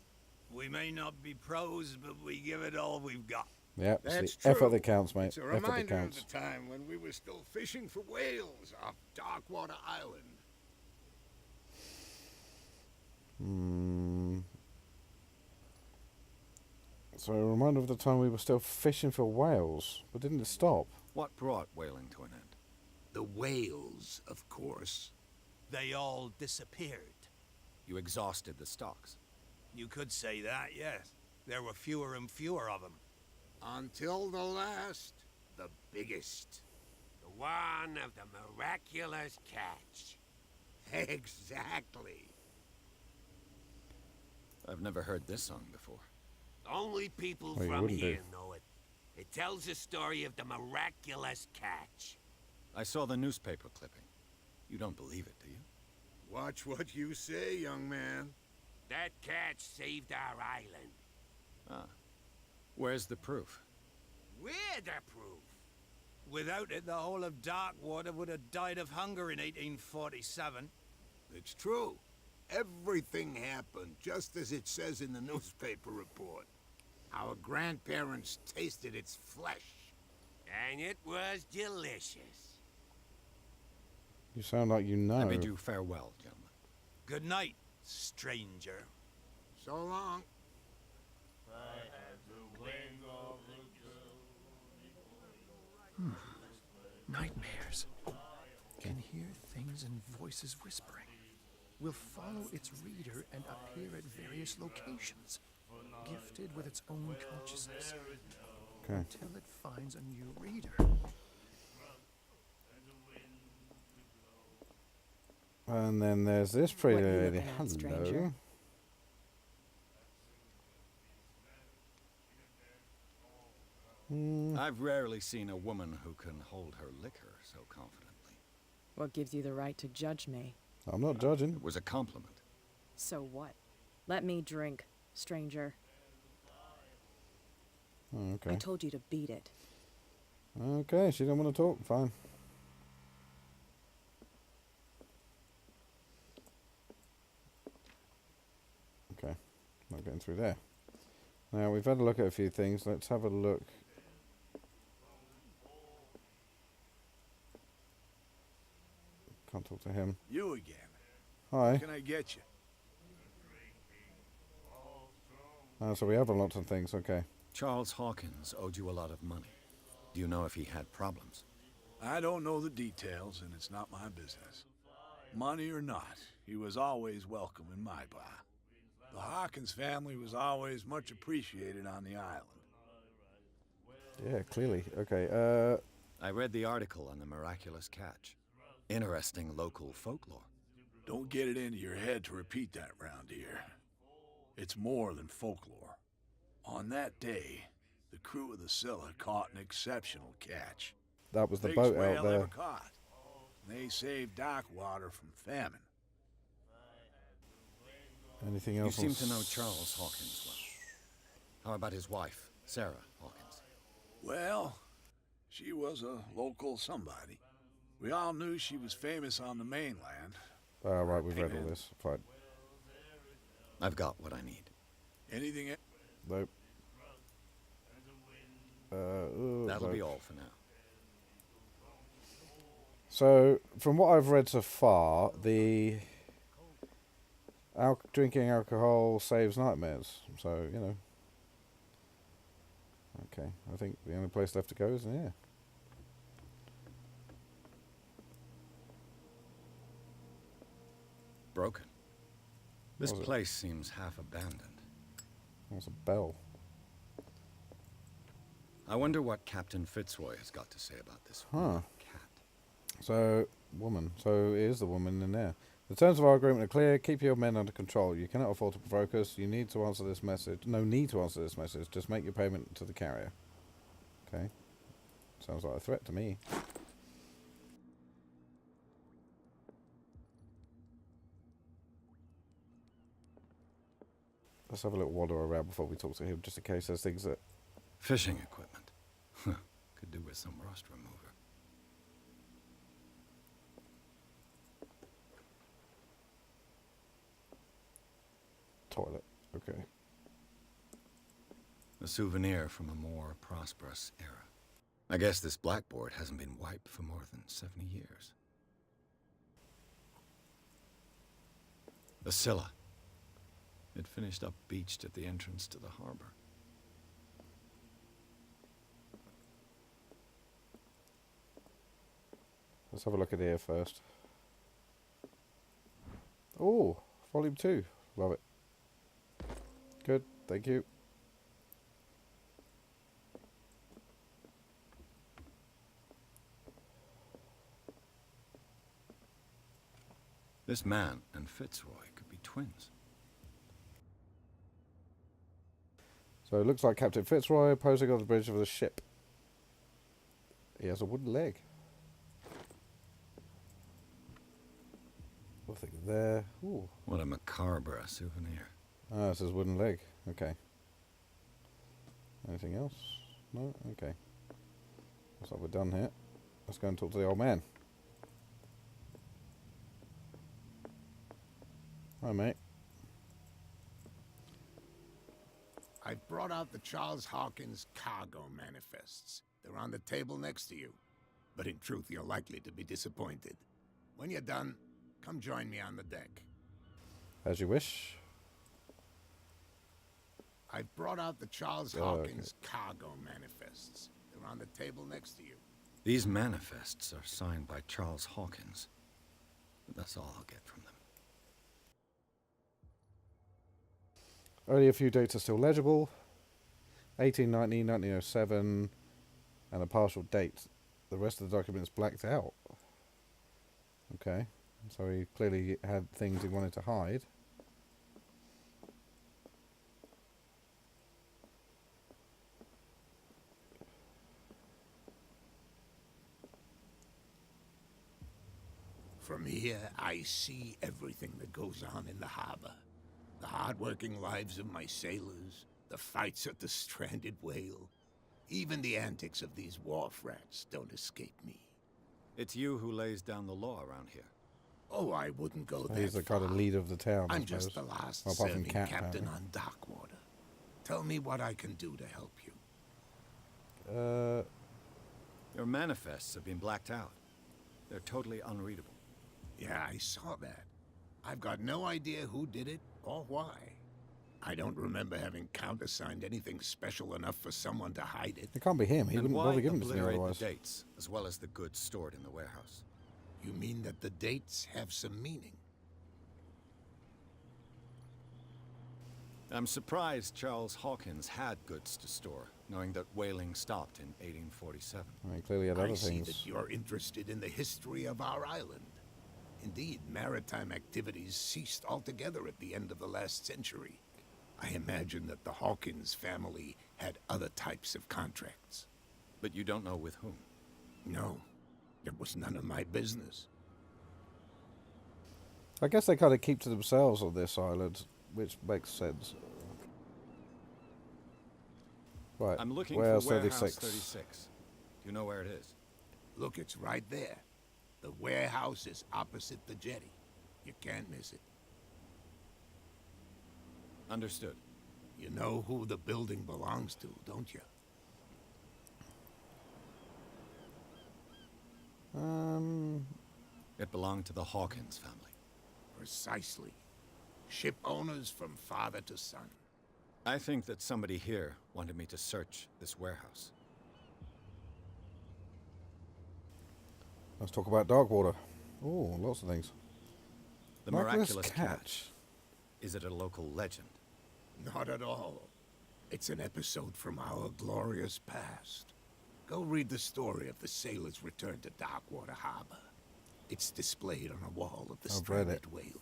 We may not be pros, but we give it all we've got. Yep, That's it's the effort true. that counts, mate. It's a Effort that reminder of counts. the time when we were still fishing for whales off Darkwater Island. So a reminder of the time we were still fishing for whales, but didn't it stop? What brought whaling to an end? The whales, of course. They all disappeared. You exhausted the stocks. You could say that, yes. There were fewer and fewer of them. Until the last, the biggest. The one of the miraculous catch. Exactly. I've never heard this song before. Only people Well, you from wouldn't do. here know it. It tells the story of the miraculous catch. I saw the newspaper clipping. You don't believe it, do you? Watch what you say, young man. That catch saved our island. Ah. Where's the proof? We're the proof. Without it, the whole of Darkwater would have died of hunger in 1847. It's true. Everything happened just as it says in the newspaper report. Our grandparents tasted its flesh. And it was delicious. You sound like you know. I bid you farewell, gentlemen. Good night, stranger. So long. Nightmares. Can hear things and voices whispering. Will follow its reader and appear at various locations, gifted with its own consciousness, Okay. until it finds a new reader. And then there's this pretty What are you lady. looking at, Hello. stranger? I've rarely seen a woman who can hold her liquor so confidently. What gives you the right to judge me? I'm not judging. It was a compliment. So what? Let me drink, stranger. Oh, I okay. told you to beat it. Okay, she don't want to talk. Fine. Okay, not getting through there. Now we've had a look at a few things. Let's have a look. Can't talk to him. You again. Hi. What can I get you? So we have a lot of things. Okay. Charles Hawkins owed you a lot of money. Do you know if he had problems? I don't know the details, and it's not my business. Money or not, he was always welcome in my bar. The Hawkins family was always much appreciated on the island. Yeah, clearly. Okay. I read the article on the miraculous catch. Interesting local folklore. Don't get it into your head to repeat that round here. It's more than folklore. On that day, the crew of the Scylla caught an exceptional catch. That was the Biggest boat out whale there. ever caught. They saved Darkwater from famine. Anything You else? seem to know Charles Hawkins well. How about his wife, Sarah Hawkins? Well, she was a local somebody. We all knew she was famous on the mainland. Right, we've read all this. Fine. I've got what I need. Anything else? Nope. That'll nope. be all for now. So, from what I've read so far, the drinking alcohol saves nightmares. So, you know. Okay, I think the only place left to go is in here. Broken. This Was it? place seems half abandoned. There's a bell. I wonder what Captain Fitzroy has got to say about this Huh. cat. So, woman. So, it is the woman in there. The terms of our agreement are clear. Keep your men under control. You cannot afford to provoke us. You need to answer this message. No need to answer this message. Just make your payment to the carrier. Okay. Sounds like a threat to me. Let's have a little wander around before we talk to him, just in case there's things that... Fishing equipment. Could do with some rust remover. Toilet. Okay. A souvenir from a more prosperous era. I guess this blackboard hasn't been wiped for more than 70 years. The Scylla. It finished up beached at the entrance to the harbor. Let's have a look at here first. Oh, volume 2. Love it. Good, thank you. This man and Fitzroy could be twins. So it looks like Captain Fitzroy posing on the bridge of the ship. He has a wooden leg. Nothing there. Ooh. What a macabre souvenir. Ah, it says wooden leg. Okay. Anything else? No? Okay. Looks like we're done here. Let's go and talk to the old man. Hi, mate. I've brought out the Charles Hawkins cargo manifests. They're on the table next to you. But in truth, you're likely to be disappointed. When you're done, come join me on the deck. As you wish. I've brought out the Charles Hawkins cargo manifests. They're on the table next to you. These manifests are signed by Charles Hawkins. But that's all I'll get from them. Only a few dates are still legible. 1890, 1907, and a partial date. The rest of the document's blacked out. Okay, so he clearly had things he wanted to hide. From here, I see everything that goes on in the harbor. The hard-working lives of my sailors, the fights at the stranded whale. Even the antics of these wharf rats don't escape me. It's you who lays down the law around here. Oh, I wouldn't go that He's the kind of leader of the town, I I'm suppose. just the last Well, apart from serving Cat, captain apparently. on Darkwater. Tell me what I can do to help you. Your manifests have been blacked out. They're totally unreadable. Yeah, I saw that. I've got no idea who did it or why. I don't remember having countersigned anything special enough for someone to hide it. It can't be him. He And wouldn't why bother giving it to me obliterate otherwise. the dates, as well as the goods stored in the warehouse? You mean that the dates have some meaning? I'm surprised Charles Hawkins had goods to store, knowing that whaling stopped in 1847. He clearly had I other see things. that you're interested in the history of our island. Indeed, maritime activities ceased altogether at the end of the last century. I imagine that the Hawkins family had other types of contracts. But you don't know with whom? No, it was none of my business. I guess they kind of keep to themselves on this island, which makes sense. Right, I'm looking warehouse for Warehouse 36. 36. Do you know where it is? Look, it's right there. The warehouse is opposite the jetty. You can't miss it. Understood. You know who the building belongs to, don't you? It belonged to the Hawkins family. Precisely. Ship owners from father to son. I think that somebody here wanted me to search this warehouse. Let's talk about Darkwater. Oh, lots of things. The Miraculous miraculous catch. catch. Is it a local legend? Not at all. It's an episode from our glorious past. Go read the story of the sailors' return to Darkwater Harbor. It's displayed on a wall of the I've read it. stranded whale.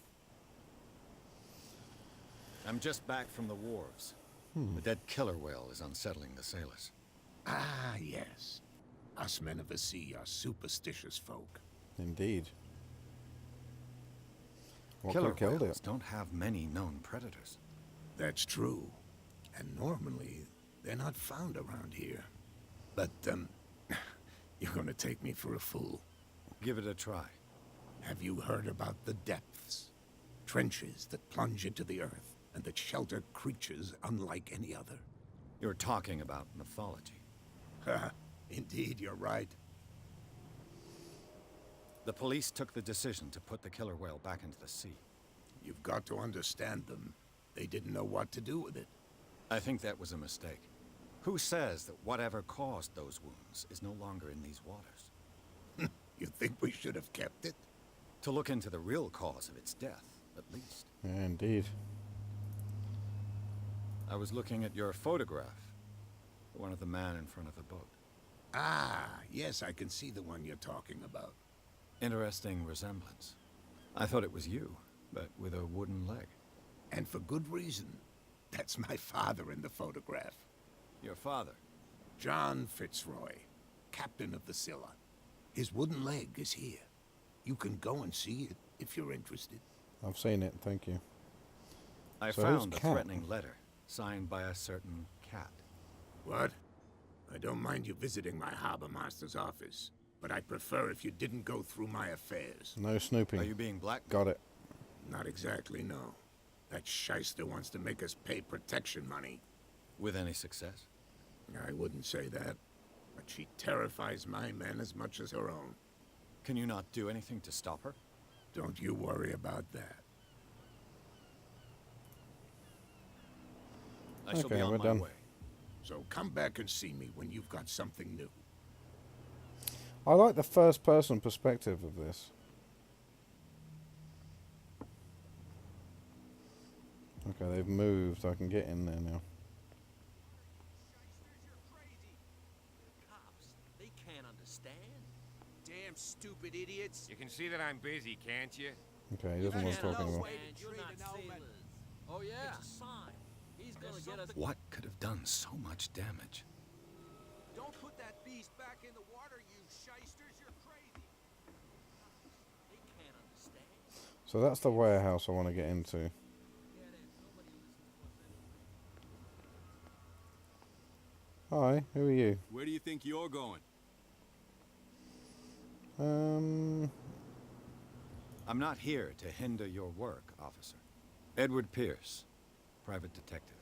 I'm just back from the wharves. The dead killer whale is unsettling the sailors. Ah, yes. Us men of the sea are superstitious folk. Indeed. What Killer could have killed whales it? don't have many known predators. That's true. And normally, they're not found around here. But, you're gonna take me for a fool. Give it a try. Have you heard about the depths? Trenches that plunge into the earth and that shelter creatures unlike any other. You're talking about mythology. Indeed, you're right. The police took the decision to put the killer whale back into the sea. You've got to understand them. They didn't know what to do with it. I think that was a mistake. Who says that whatever caused those wounds is no longer in these waters? You think we should have kept it? To look into the real cause of its death, at least. Yeah, indeed. I was looking at your photograph. The one of the man in front of the boat. Ah, yes, I can see the one you're talking about. Interesting resemblance. I thought it was you, but with a wooden leg. And for good reason. That's my father in the photograph. Your father? John Fitzroy, captain of the Scylla. His wooden leg is here. You can go and see it if you're interested. I've seen it, thank you. I So found who's a Cat? threatening letter, signed by a certain cat. What? I don't mind you visiting my harbor master's office, but I'd prefer if you didn't go through my affairs. No snooping. Are you being blackmailed? Got it. Not exactly, no. That shyster wants to make us pay protection money. With any success? I wouldn't say that, but she terrifies my men as much as her own. Can you not do anything to stop her? Don't you worry about that. I shall be Okay, on we're my done. way. So come back and see me when you've got something new. I like the first person perspective of this. Okay, they've moved. I can get in there now. Cops, they can't understand. Damn stupid idiots. You can see that I'm busy, can't you? Okay, he doesn't know what I'm talking about. You're not sailors. Oh yeah. It's a sign. He's gonna get us. What could have done so much damage? Don't put that beast back in the water, you shysters. You're crazy. They can't understand. So that's the warehouse I want to get into. Hi, who are you? Where do you think you're going? I'm not here to hinder your work, officer. Edward Pierce, private detective.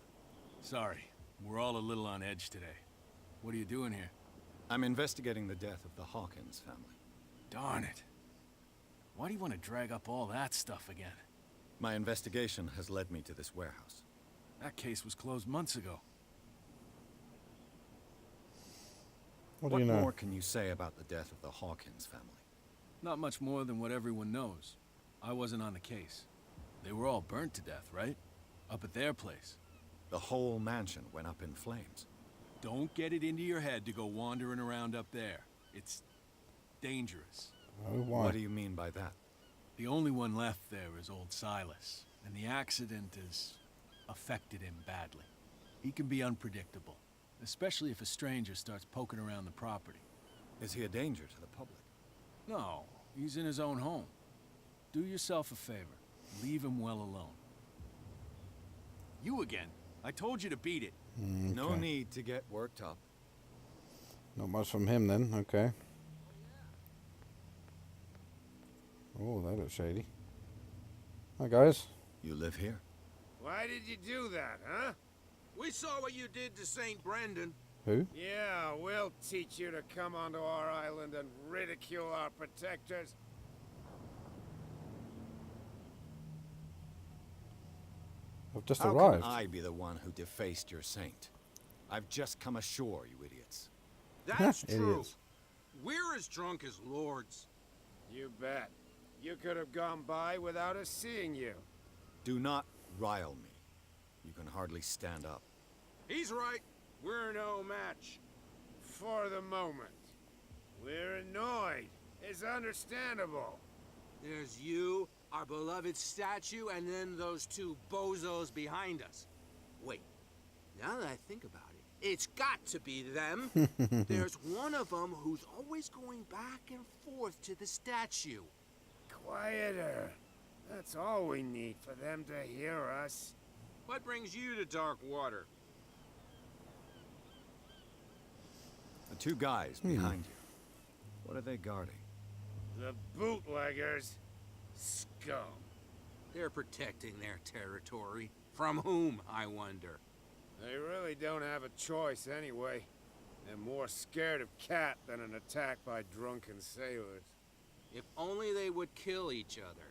Sorry, we're all a little on edge today. What are you doing here? I'm investigating the death of the Hawkins family. Darn it. Why do you want to drag up all that stuff again? My investigation has led me to this warehouse. That case was closed months ago. What What do you know? more can you say about the death of the Hawkins family? Not much more than what everyone knows. I wasn't on the case. They were all burnt to death, right? Up at their place. The whole mansion went up in flames. Don't get it into your head to go wandering around up there. It's dangerous. Oh, why? What do you mean by that? The only one left there is old Silas, and the accident has affected him badly. He can be unpredictable, especially if a stranger starts poking around the property. Is he a danger to the public? No, he's in his own home. Do yourself a favor. Leave him well alone. You again. I told you to beat it. No Okay. need to get worked up. Not much from him then, okay. Oh, that looks shady. Hi guys. You live here? Why did you do that, huh? We saw what you did to St. Brendan. Who? Yeah, we'll teach you to come onto our island and ridicule our protectors. I've just How arrived. can I be the one who defaced your saint? I've just come ashore, you idiots. That's true. Idiots. We're as drunk as lords. You bet. You could have gone by without us seeing you. Do not rile me. You can hardly stand up. He's right. We're no match. For the moment. We're annoyed. It's understandable. There's you, our beloved statue, and then those two bozos behind us. Wait, now that I think about it, it's got to be them. There's one of them who's always going back and forth to the statue. Quieter. That's all we need for them to hear us. What brings you to Darkwater? The two guys behind you. What are they guarding? The bootleggers. Scum. They're protecting their territory. From whom, I wonder? They really don't have a choice anyway. They're more scared of Cat than an attack by drunken sailors. If only they would kill each other.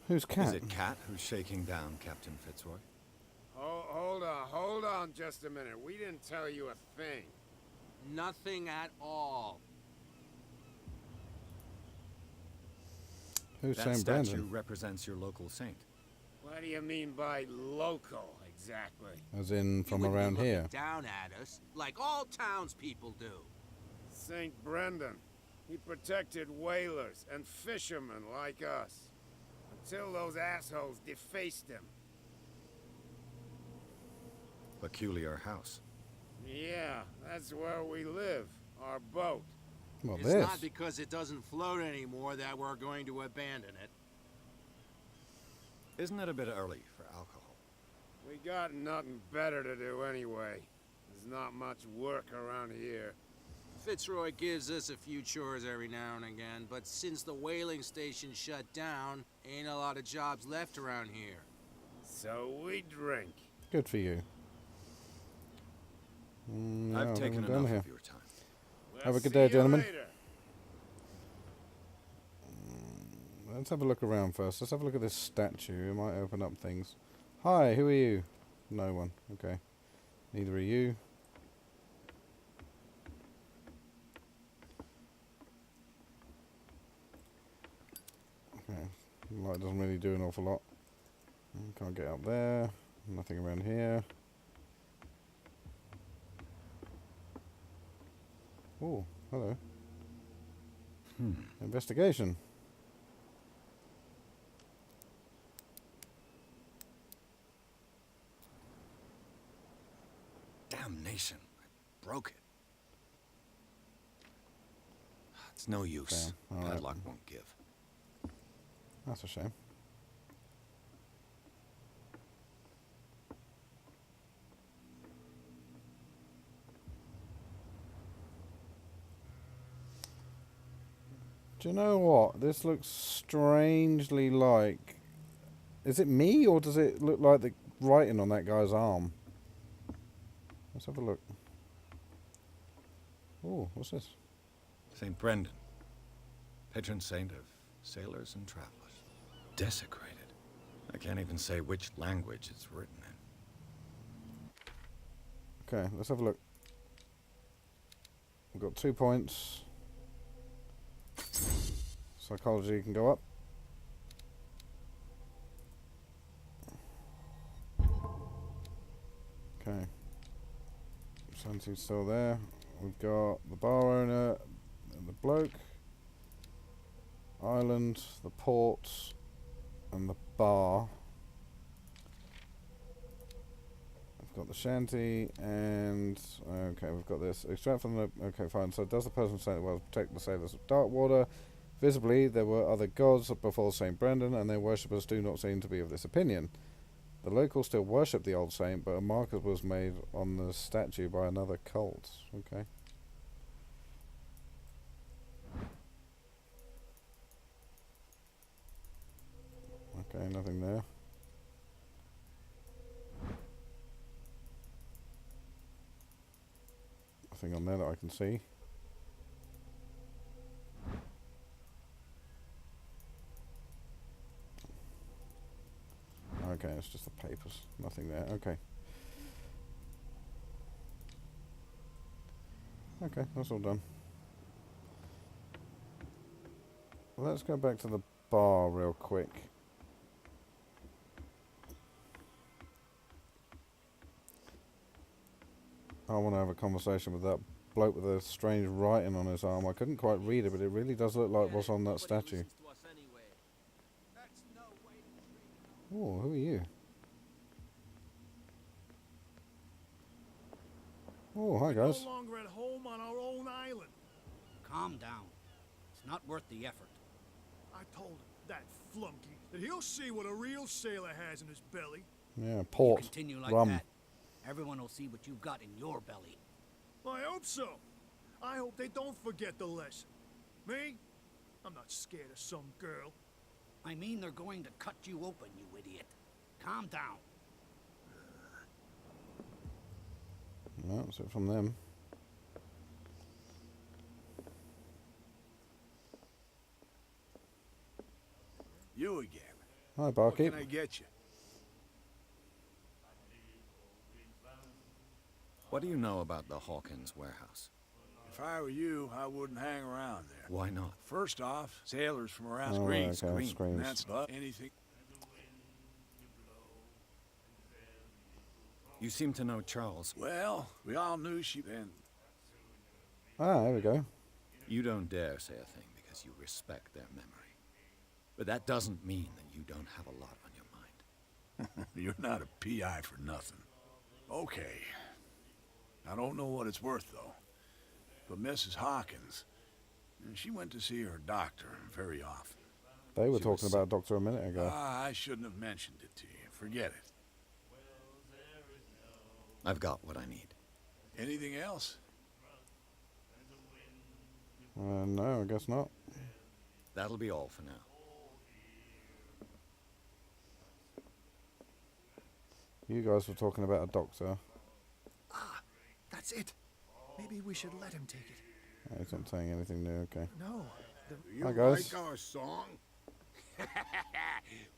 Who's Cat? Is it Cat who's shaking down Captain Fitzroy? Hold on just a minute. We didn't tell you a thing. Nothing at all. Who's That St. statue Brendan? represents your local saint. What do you mean by local, exactly? As in from You wouldn't be around looking here. down at us, like all townspeople do. St. Brendan. He protected whalers and fishermen like us. Until those assholes defaced him. Peculiar house. Yeah, that's where we live. Our boat. Well, It's not because it doesn't float anymore that we're going to abandon it. Isn't it a bit early for alcohol? We got nothing better to do anyway. There's not much work around here. Fitzroy gives us a few chores every now and again, but since the whaling station shut down, ain't a lot of jobs left around here. So we drink. Good for you. I've taken enough of your time. Have a good See day, you gentlemen. later. Let's have a look around first. Let's have a look at this statue. It might open up things. Hi, who are you? No one. Okay. Neither are you. Okay. Light doesn't really do an awful lot. Can't get up there. Nothing around here. Oh, hello. Investigation. Damnation. I broke it. It's no use. Okay, all right. Padlock won't give. That's a shame. Do you know what? This looks strangely like... Is it me, or does it look like the writing on that guy's arm? Let's have a look. Oh, what's this? St. Brendan, patron saint of sailors and travelers. Desecrated. I can't even say which language it's written in. Okay, let's have a look. We've got 2 points. Psychology can go up. Okay. Santi's still there. We've got the bar owner and the bloke. Island, the port, and the bar. We've got the shanty, and okay, we've got this. Extract from the okay, fine. So, does the person say well protect the sailors of Darkwater? Visibly, there were other gods before St. Brendan, and their worshippers do not seem to be of this opinion. The locals still worship the old saint, but a marker was made on the statue by another cult. Okay. Okay, nothing there. Nothing on there that I can see. Okay, it's just the papers. Nothing there. Okay. Okay, that's all done. Let's go back to the bar real quick. I want to have a conversation with that bloke with the strange writing on his arm. I couldn't quite read it, but it really does look like what's on that statue. Oh, who are you? Oh, hi guys. We're no longer at home on our own island. Calm down. It's not worth the effort. I told him, that flunky, that he'll see what a real sailor has in his belly. Yeah, port, You continue like rum. that, everyone will see what you've got in your belly. I hope so. I hope they don't forget the lesson. Me? I'm not scared of some girl. I mean they're going to cut you open, you idiot. Calm down. No, that's it from them. You again. Hi, What barkeep. can I get you? What do you know about the Hawkins warehouse? If I were you, I wouldn't hang around there. Why not? First off, sailors from around Oh, Green okay, scream. screams. That's but anything. You seem to know Charles. Well, we all knew she then. Ah, there we go. You don't dare say a thing because you respect their memory. But that doesn't mean that you don't have a lot on your mind. You're not a PI for nothing. Okay. I don't know what it's worth, though. But Mrs. Hawkins, she went to see her doctor very often. They were talking about Doctor a minute ago. Ah, I shouldn't have mentioned it to you. Forget it. I've got what I need. Anything else? No, I guess not. That'll be all for now. You guys were talking about a doctor. Ah, that's it. Maybe we should let him take it. He's not saying anything new, okay. No. You Hi, guys. like our song?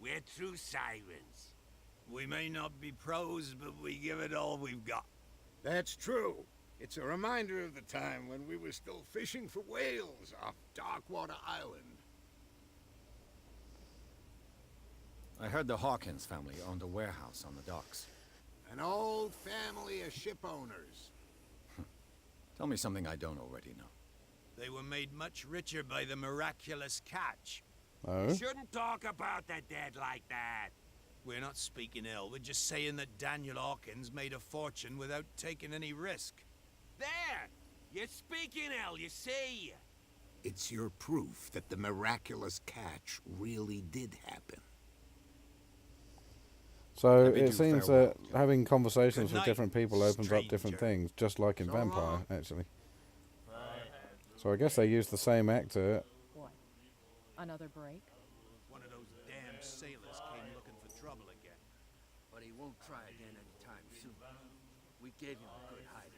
We're true sirens. We may not be pros, but we give it all we've got. That's true. It's a reminder of the time when we were still fishing for whales off Darkwater Island. I heard the Hawkins family owned a warehouse on the docks. An old family of ship owners. Tell me something I don't already know. They were made much richer by the miraculous catch. Oh? You shouldn't talk about the dead like that. We're not speaking ill. We're just saying that Daniel Hawkins made a fortune without taking any risk. There! You're speaking ill, you see? It's your proof that the miraculous catch really did happen. So it seems that having conversations with different people opens up different things, just like in Vampire, actually. So I guess they used the same actor. What? Another break? One of those damn sailors came looking for trouble again. But he won't try again anytime soon. We gave him a good hiding.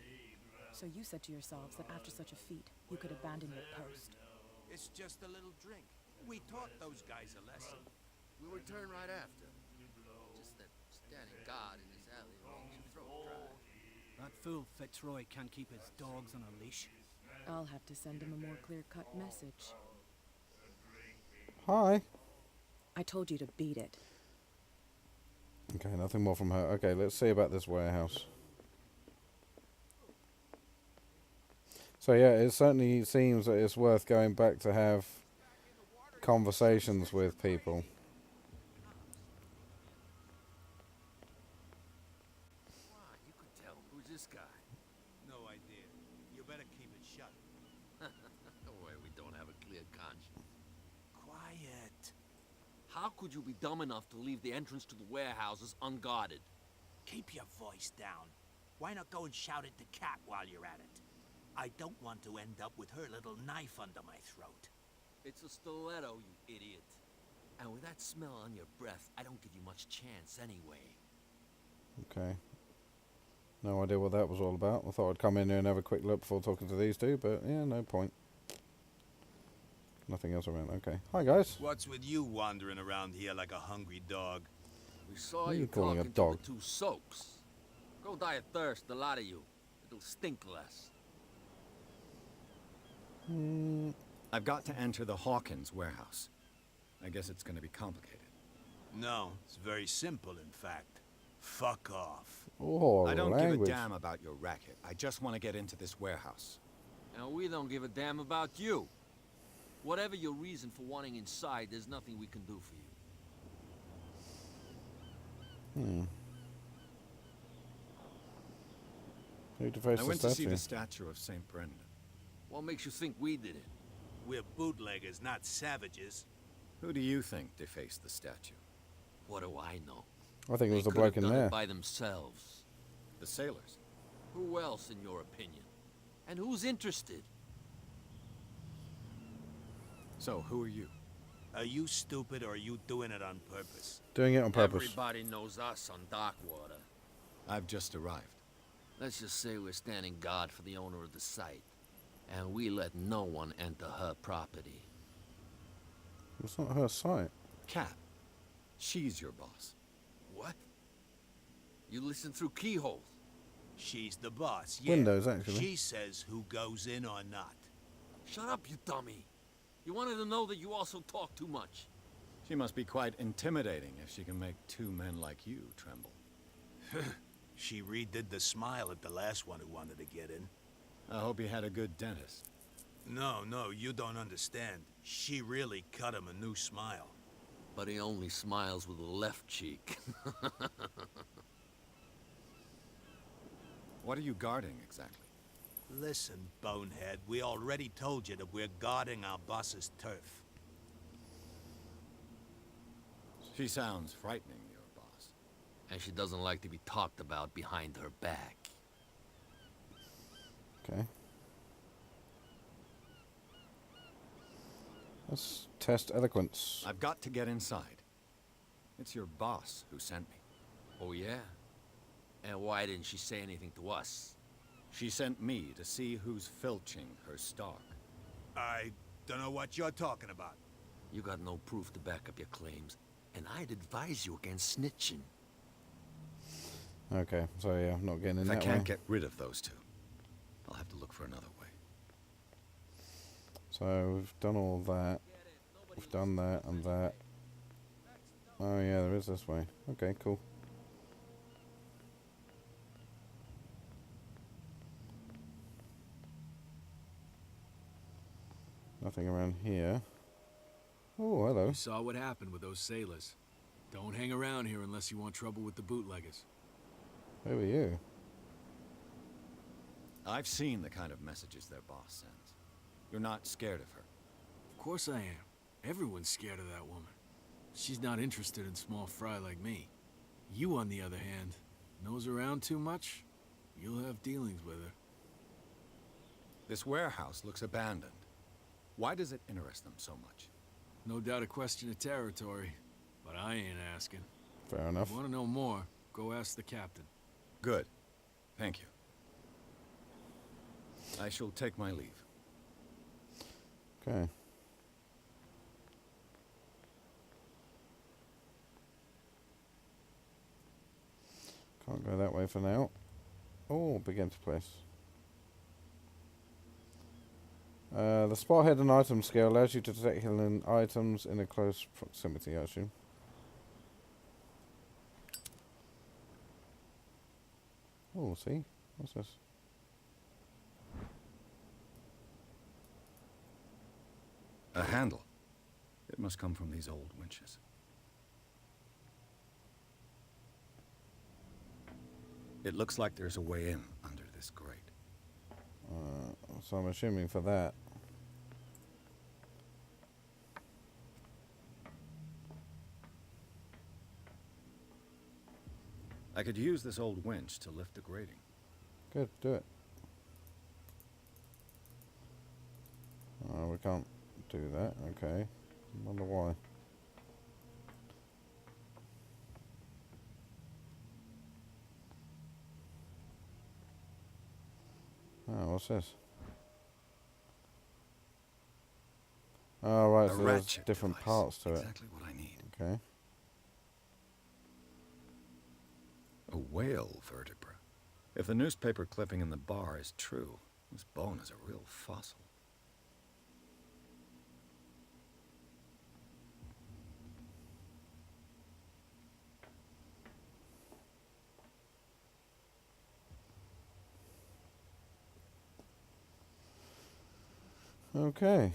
So you said to yourselves that after such a feat, you could abandon your post. It's just a little drink. We taught those guys a lesson. We'll return right after. Just that standing guard in this alley makes your throat dry. That fool Fitzroy can't keep his dogs on a leash. I'll have to send him a more clear-cut message. Hi. I told you to beat it. Okay, nothing more from her. Okay, let's see about this warehouse. So yeah, it certainly seems that it's worth going back to have conversations with people. You could tell. Who's this guy? No idea. You better keep it shut. Don't worry, we don't have a clear conscience. Quiet. How could you be dumb enough to leave the entrance to the warehouses unguarded? Keep your voice down. Why not go and shout at the cat while you're at it? I don't want to end up with her little knife under my throat. It's a stiletto, you idiot. And with that smell on your breath, I don't give you much chance anyway. Okay. No idea what that was all about. I thought I'd come in here and have a quick look before talking to these two, but yeah, no point. Nothing else around. Okay. Hi, guys. What's with you wandering around here like a hungry dog? We saw What are you you calling a talking dog? to the two soaks. Go die of thirst, the lot of you. It'll stink less. I've got to enter the Hawkins warehouse. I guess it's going to be complicated. No, it's very simple, in fact. Fuck off. Oh, I don't language. give a damn about your racket. I just want to get into this warehouse. And we don't give a damn about you. Whatever your reason for wanting inside, there's nothing we can do for you. Who defaced I the went to see statue? the statue of St. Brendan. What makes you think we did it? We're bootleggers, not savages. Who do you think defaced the statue? What do I know? I think it was They the could have bloke in done there. it by themselves. The sailors. Who else, in your opinion? And who's interested? So, who are you? Are you stupid or are you doing it on purpose? Doing it on purpose. Everybody knows us on Darkwater. I've just arrived. Let's just say we're standing guard for the owner of the site. And we let no one enter her property. It's not her site. Cat. She's your boss. What? You listen through keyholes. She's the boss, yeah. Windows, actually. She says who goes in or not. Shut up, you dummy. You wanted to know that you also talk too much. She must be quite intimidating if she can make two men like you tremble. She redid the smile at the last one who wanted to get in. I hope he had a good dentist. No, you don't understand. She really cut him a new smile. But he only smiles with the left cheek. What are you guarding, exactly? Listen, bonehead, we already told you that we're guarding our boss's turf. She sounds frightening, your boss. And she doesn't like to be talked about behind her back. Okay. Let's test eloquence. I've got to get inside. It's your boss who sent me. Oh, yeah? And why didn't she say anything to us? She sent me to see who's filching her stock. I don't know what you're talking about. You got no proof to back up your claims, and I'd advise you against snitching. Okay, so yeah, I'm not getting in If that I can't way. get rid of those two, I'll have to look for another way. So we've done all that. We've done that and that. Oh yeah, there is this way. Okay, cool. Nothing around here. Oh, hello. You saw what happened with those sailors. Don't hang around here unless you want trouble with the bootleggers. Who are you? I've seen the kind of messages their boss sends. You're not scared of her. Of course I am. Everyone's scared of that woman. She's not interested in small fry like me. You, on the other hand, nose around too much, you'll have dealings with her. This warehouse looks abandoned. Why does it interest them so much? No doubt a question of territory, but I ain't asking. Fair enough. If you want to know more, go ask the captain. Good. Thank you. I shall take my leave. Okay. Can't go that way for now. Oh, big empty place. The spot hidden item scale allows you to detect hidden items in a close proximity, I assume. Oh, see? What's this? A handle. It must come from these old winches. It looks like there's a way in under this grate. So I'm assuming for that. I could use this old winch to lift the grating. Good, do it. We can't do that, okay. Wonder why. Oh, what's this? Oh, right, so there's different parts to it. Exactly what I need. Okay. A whale vertebra. If the newspaper clipping in the bar is true, this bone is a real fossil. Okay.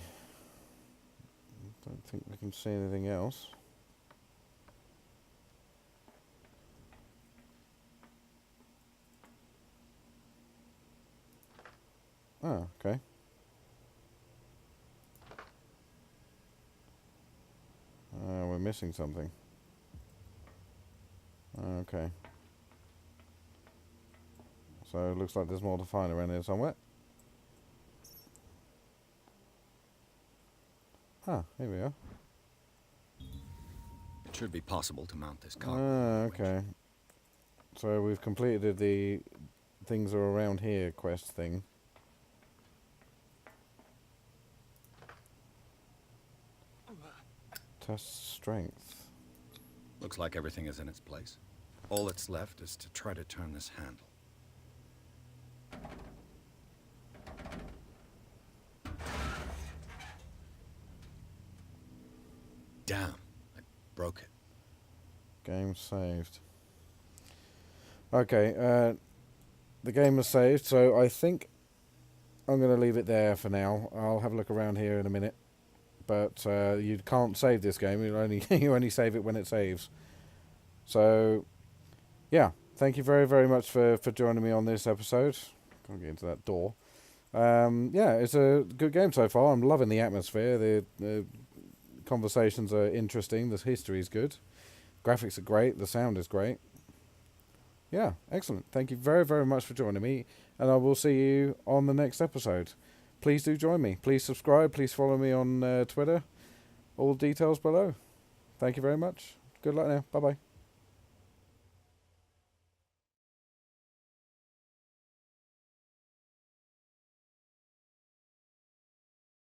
Don't think we can see anything else. Oh, okay. We're missing something. Okay. So it looks like there's more to find around here somewhere. Ah, here we are. It should be possible to mount this car. Okay. So we've completed the things are around here quest thing. Test strength. Looks like everything is in its place. All that's left is to try to turn this handle. Damn, I broke it. Game saved. Okay, the game is saved, so I think I'm going to leave it there for now. I'll have a look around here in a minute. But you can't save this game. You only save it when it saves. So, yeah. Thank you very, very much for joining me on this episode. Can't get into that door. Yeah, it's a good game so far. I'm loving the atmosphere. The conversations are interesting. The history is good. Graphics are great. The sound is great. Yeah, excellent. Thank you very, very much for joining me. And I will see you on the next episode. Please do join me. Please subscribe. Please follow me on Twitter. All details below. Thank you very much. Good luck now. Bye-bye.